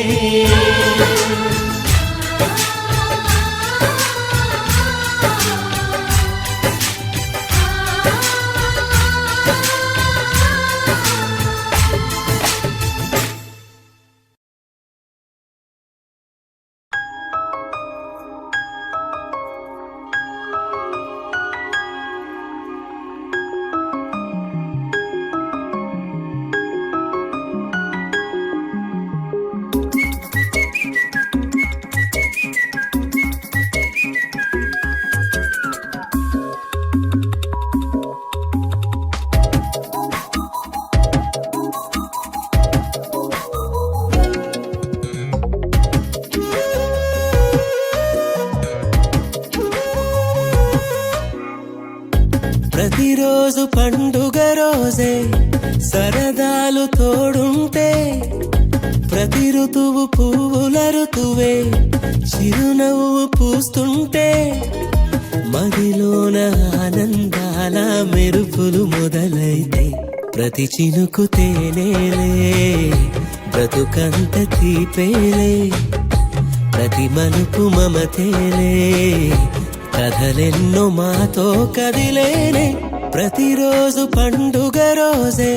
ప్రతిరోజు పండుగ రోజే సరదాలు తోడుంటే ప్రతి ఋతువు పువ్వుల ఋతువే చిరునవ్వు పూస్తుంటే మదిలోన ఆనందాల మెరుపులు మొదలైతే ప్రతి చినుకు తేనేలే బ్రతుకంత తీపేలే ప్రతి మలుపు మమతేలే కథలెన్నో మాతో కదిలేనే ప్రతిరోజు పండుగ రోజే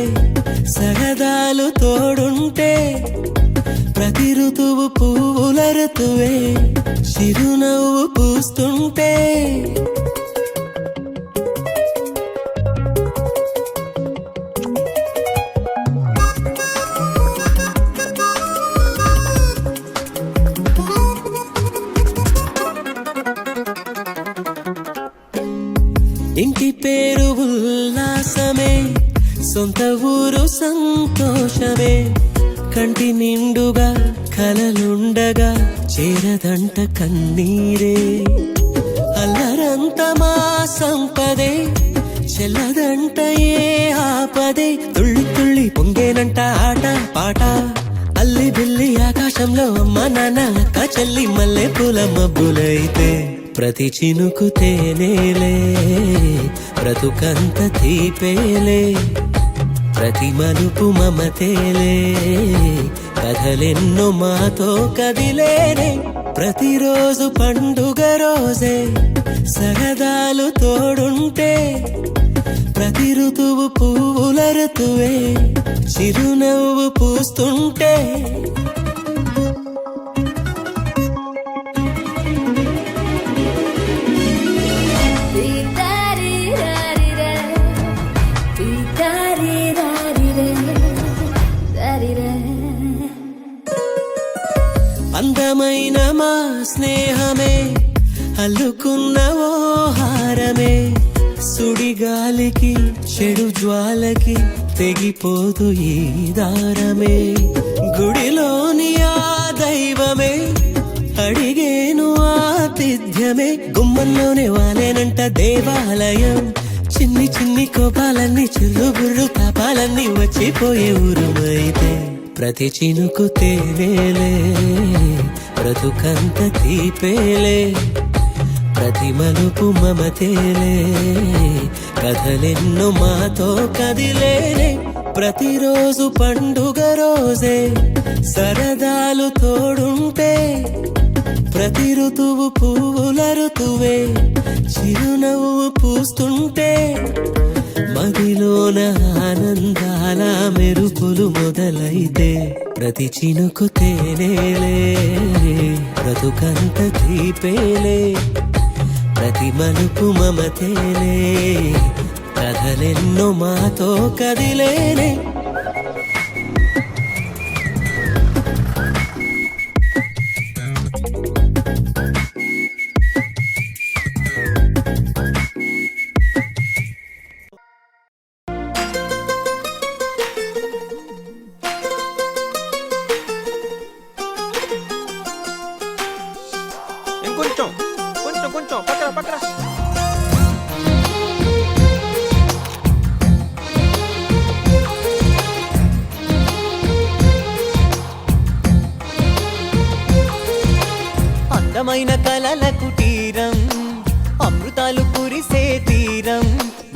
సరదాలు తోడుంటే ప్రతి ఋతువు పువ్వుల ఋతువే చిరునవ్వు పూస్తుంటే ఇంటి పేరు ఉల్లాసమే సొంత ఊరు సంతోషమే కంటి నిండుగా కలలుండగా చేరదంట కన్నీరే అల్లరంత మా సంపదే చెల్లదంట ఏ ఆపదే తుళ్ళి తుళ్ళి పొంగేనంట ఆట పాట అల్లి బిల్లి ఆకాశంలో అమ్మ నాన్న అక్క చెల్లి మల్లె పూల మబ్బులైతే ప్రతి చినుకు తేనేలే బ్రతుకంత తీపేలే ప్రతి మలుపు మమతేలే కథలెన్నో మాతో కదిలేనే ప్రతిరోజు పండుగ రోజే సరదాలు తోడుంటే ప్రతి ఋతువు పువ్వుల ఋతువే చిరునవ్వు పూస్తుంటే అందమైన మా స్నేహమే అల్లుకున్న ఓ హారమే సుడిగాలికి చెడు జ్వాలకి తెగిపోదు ఈ దారమే. గుడిలోని ఆ దైవమే అడిగేను ఆతిథ్యమే. గుమ్మంలోనే వాలేనంట దేవాలయం. చిన్ని చిన్ని కోపాలన్నీ చిల్లుబుర్రు తాపాలన్నీ వచ్చిపోయే ఊరుమైతే ప్రతి చినుకు తేనేలే, బ్రతుకంత తీపేలే, ప్రతి మలుపు మమతేలే, కథలెన్నో మాతో కదిలేనే. ప్రతిరోజు పండుగ రోజే సరదాలు తోడుంటే, ప్రతి ఋతువు పువ్వుల ఋతువే చిరునవ్వు పూస్తుంటే, మదిలోన ఆనందాల మెరుపులు మొదలైతే ప్రతి చినుకు తేనేలే, బ్రతుకంత తీపేలే, ప్రతి మలుపు మమతేలే, కథలెన్నో మాతో కదిలేనే. ఇంకొంచెం కొంచెం కొంచెం పక్కన పక్కన. అందమైన కలల కుటీరం, అమృతాలు కురిసే తీరం,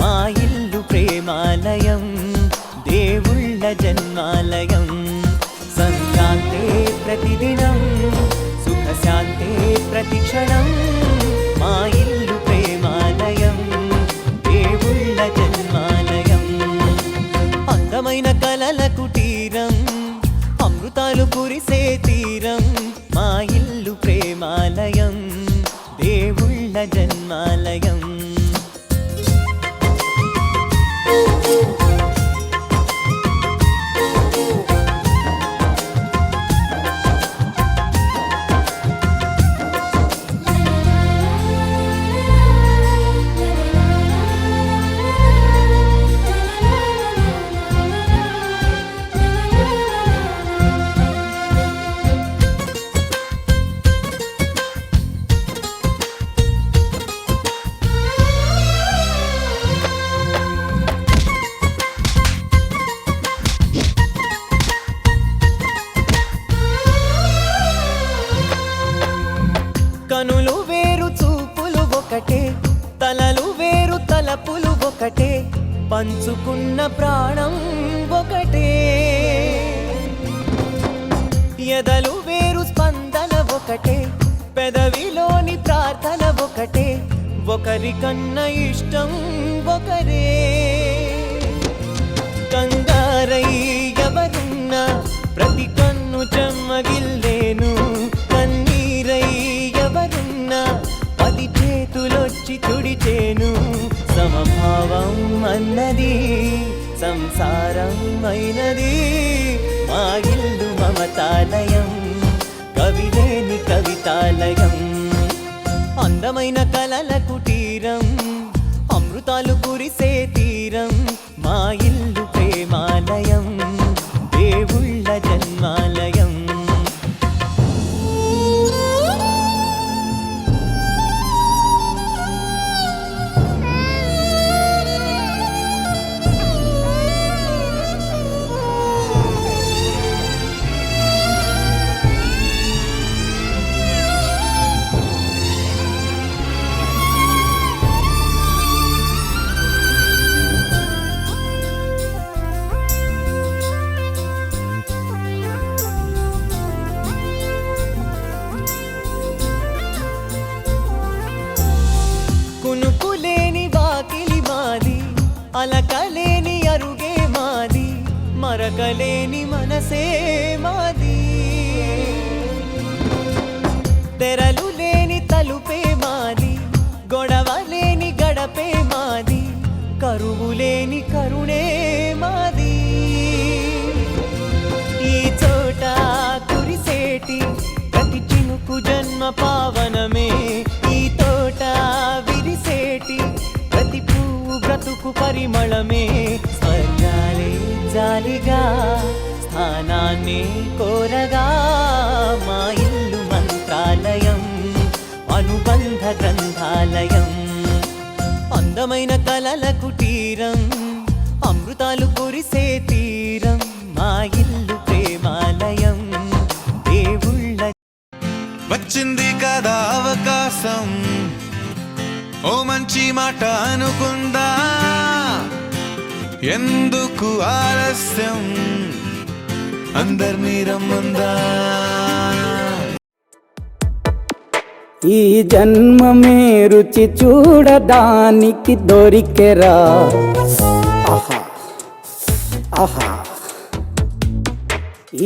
మా ఇల్లు ప్రేమాలయం, దేవుళ్ళ జన్మాలయం. సంక్రాంతే ప్రతిదినం, సుఖశాంతే ప్రతిక్షణం, మా ఇల్లు ప్రేమాలయం, దేవుళ్ళ జన్మాలయం. అందమైన కలల కుటీరం, అమృతాలు కురిసే తీరం, మా ఇల్లు ప్రేమాలయం, దేవుళ్ళ జన్మాలయం. కనులు వేరు చూపులు ఒకటే, తలలు వేరు తలపులు ఒకటే, పంచుకున్న ప్రాణం ఒకటే. ఎదలు వేరు స్పందన ఒకటే, పెదవిలోని ప్రార్థన ఒకటే, ఒకరికన్నా ఇష్టం ఒకరే. కంగారై ఎవరున్నా ప్రతి కన్ను చెమ్మగిల్లేను, కన్నీరై ఎవరున్నా పది చేతులొచ్చి తుడిచేను. సమభావం అన్నది సంసారం అయినది, మా ఇల్లు మమతాలయం, కవిలేని కవితాలయం. అందమైన కలల కుటీరం, అమృతాలు కురిసే తీరం, మా ఇల్లు ప్రేమాలయం, దేవుళ్ళ జన్మాలయం. కునుకులేని వాకిలి మాది, అలకలేని అరుగే మాది, మరకలేని మనసే మాది. తెరలు లేని తలుపే మాది, గొడవ లేని గడపే మాది, కరువు లేని కరుణే మాది. ఈ చోట కురిసేటి ప్రతి చినుకు జన్మ పావనమే, ఈ తోట విరిసేటి ప్రతి పువ్వు పరిమళమే స్వర్గాలే జాలిగా స్థానాన్ని కోరగా మా ఇల్లు మంత్రాలయం అనుబంధ గ్రంథాలయం అందమైన కలల కుటీరం అమృతాలు కురిసే తీరం మా ఇల్లు ప్రేమాలయం దేవుళ్ళ వచ్చింది కదా అవకాశం ఓ మంచి మాట అనుకుందా ఎందుకు ఆలస్యం అందర్నీ రమ్మందా ఈ జన్మమే రుచి చూడడానికి దొరికెరా ఆహా ఆహా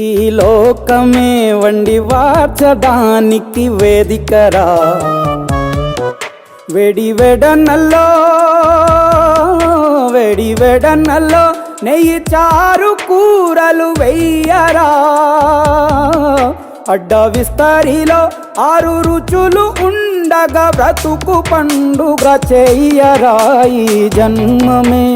ఈ లోకమే వండి వార్చడానికి వేదికరా వెడి వెడనల్లో నెయ్యి చారు కూరలు వెయ్యరా అడ్డ విస్తరిలో 6 రుచులు ఉండగా బ్రతుకు పండుగ చెయ్యరా ఈ జన్మమే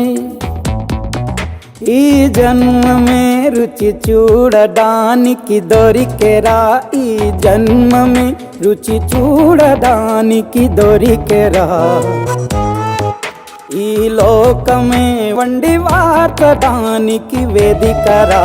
రుచి చూడడానికి దొరికెరా ఈ జన్మమే రుచి చూడడానికి దొరికెరా ఈ లోకమే వండి వార్చడానికి వేదికరా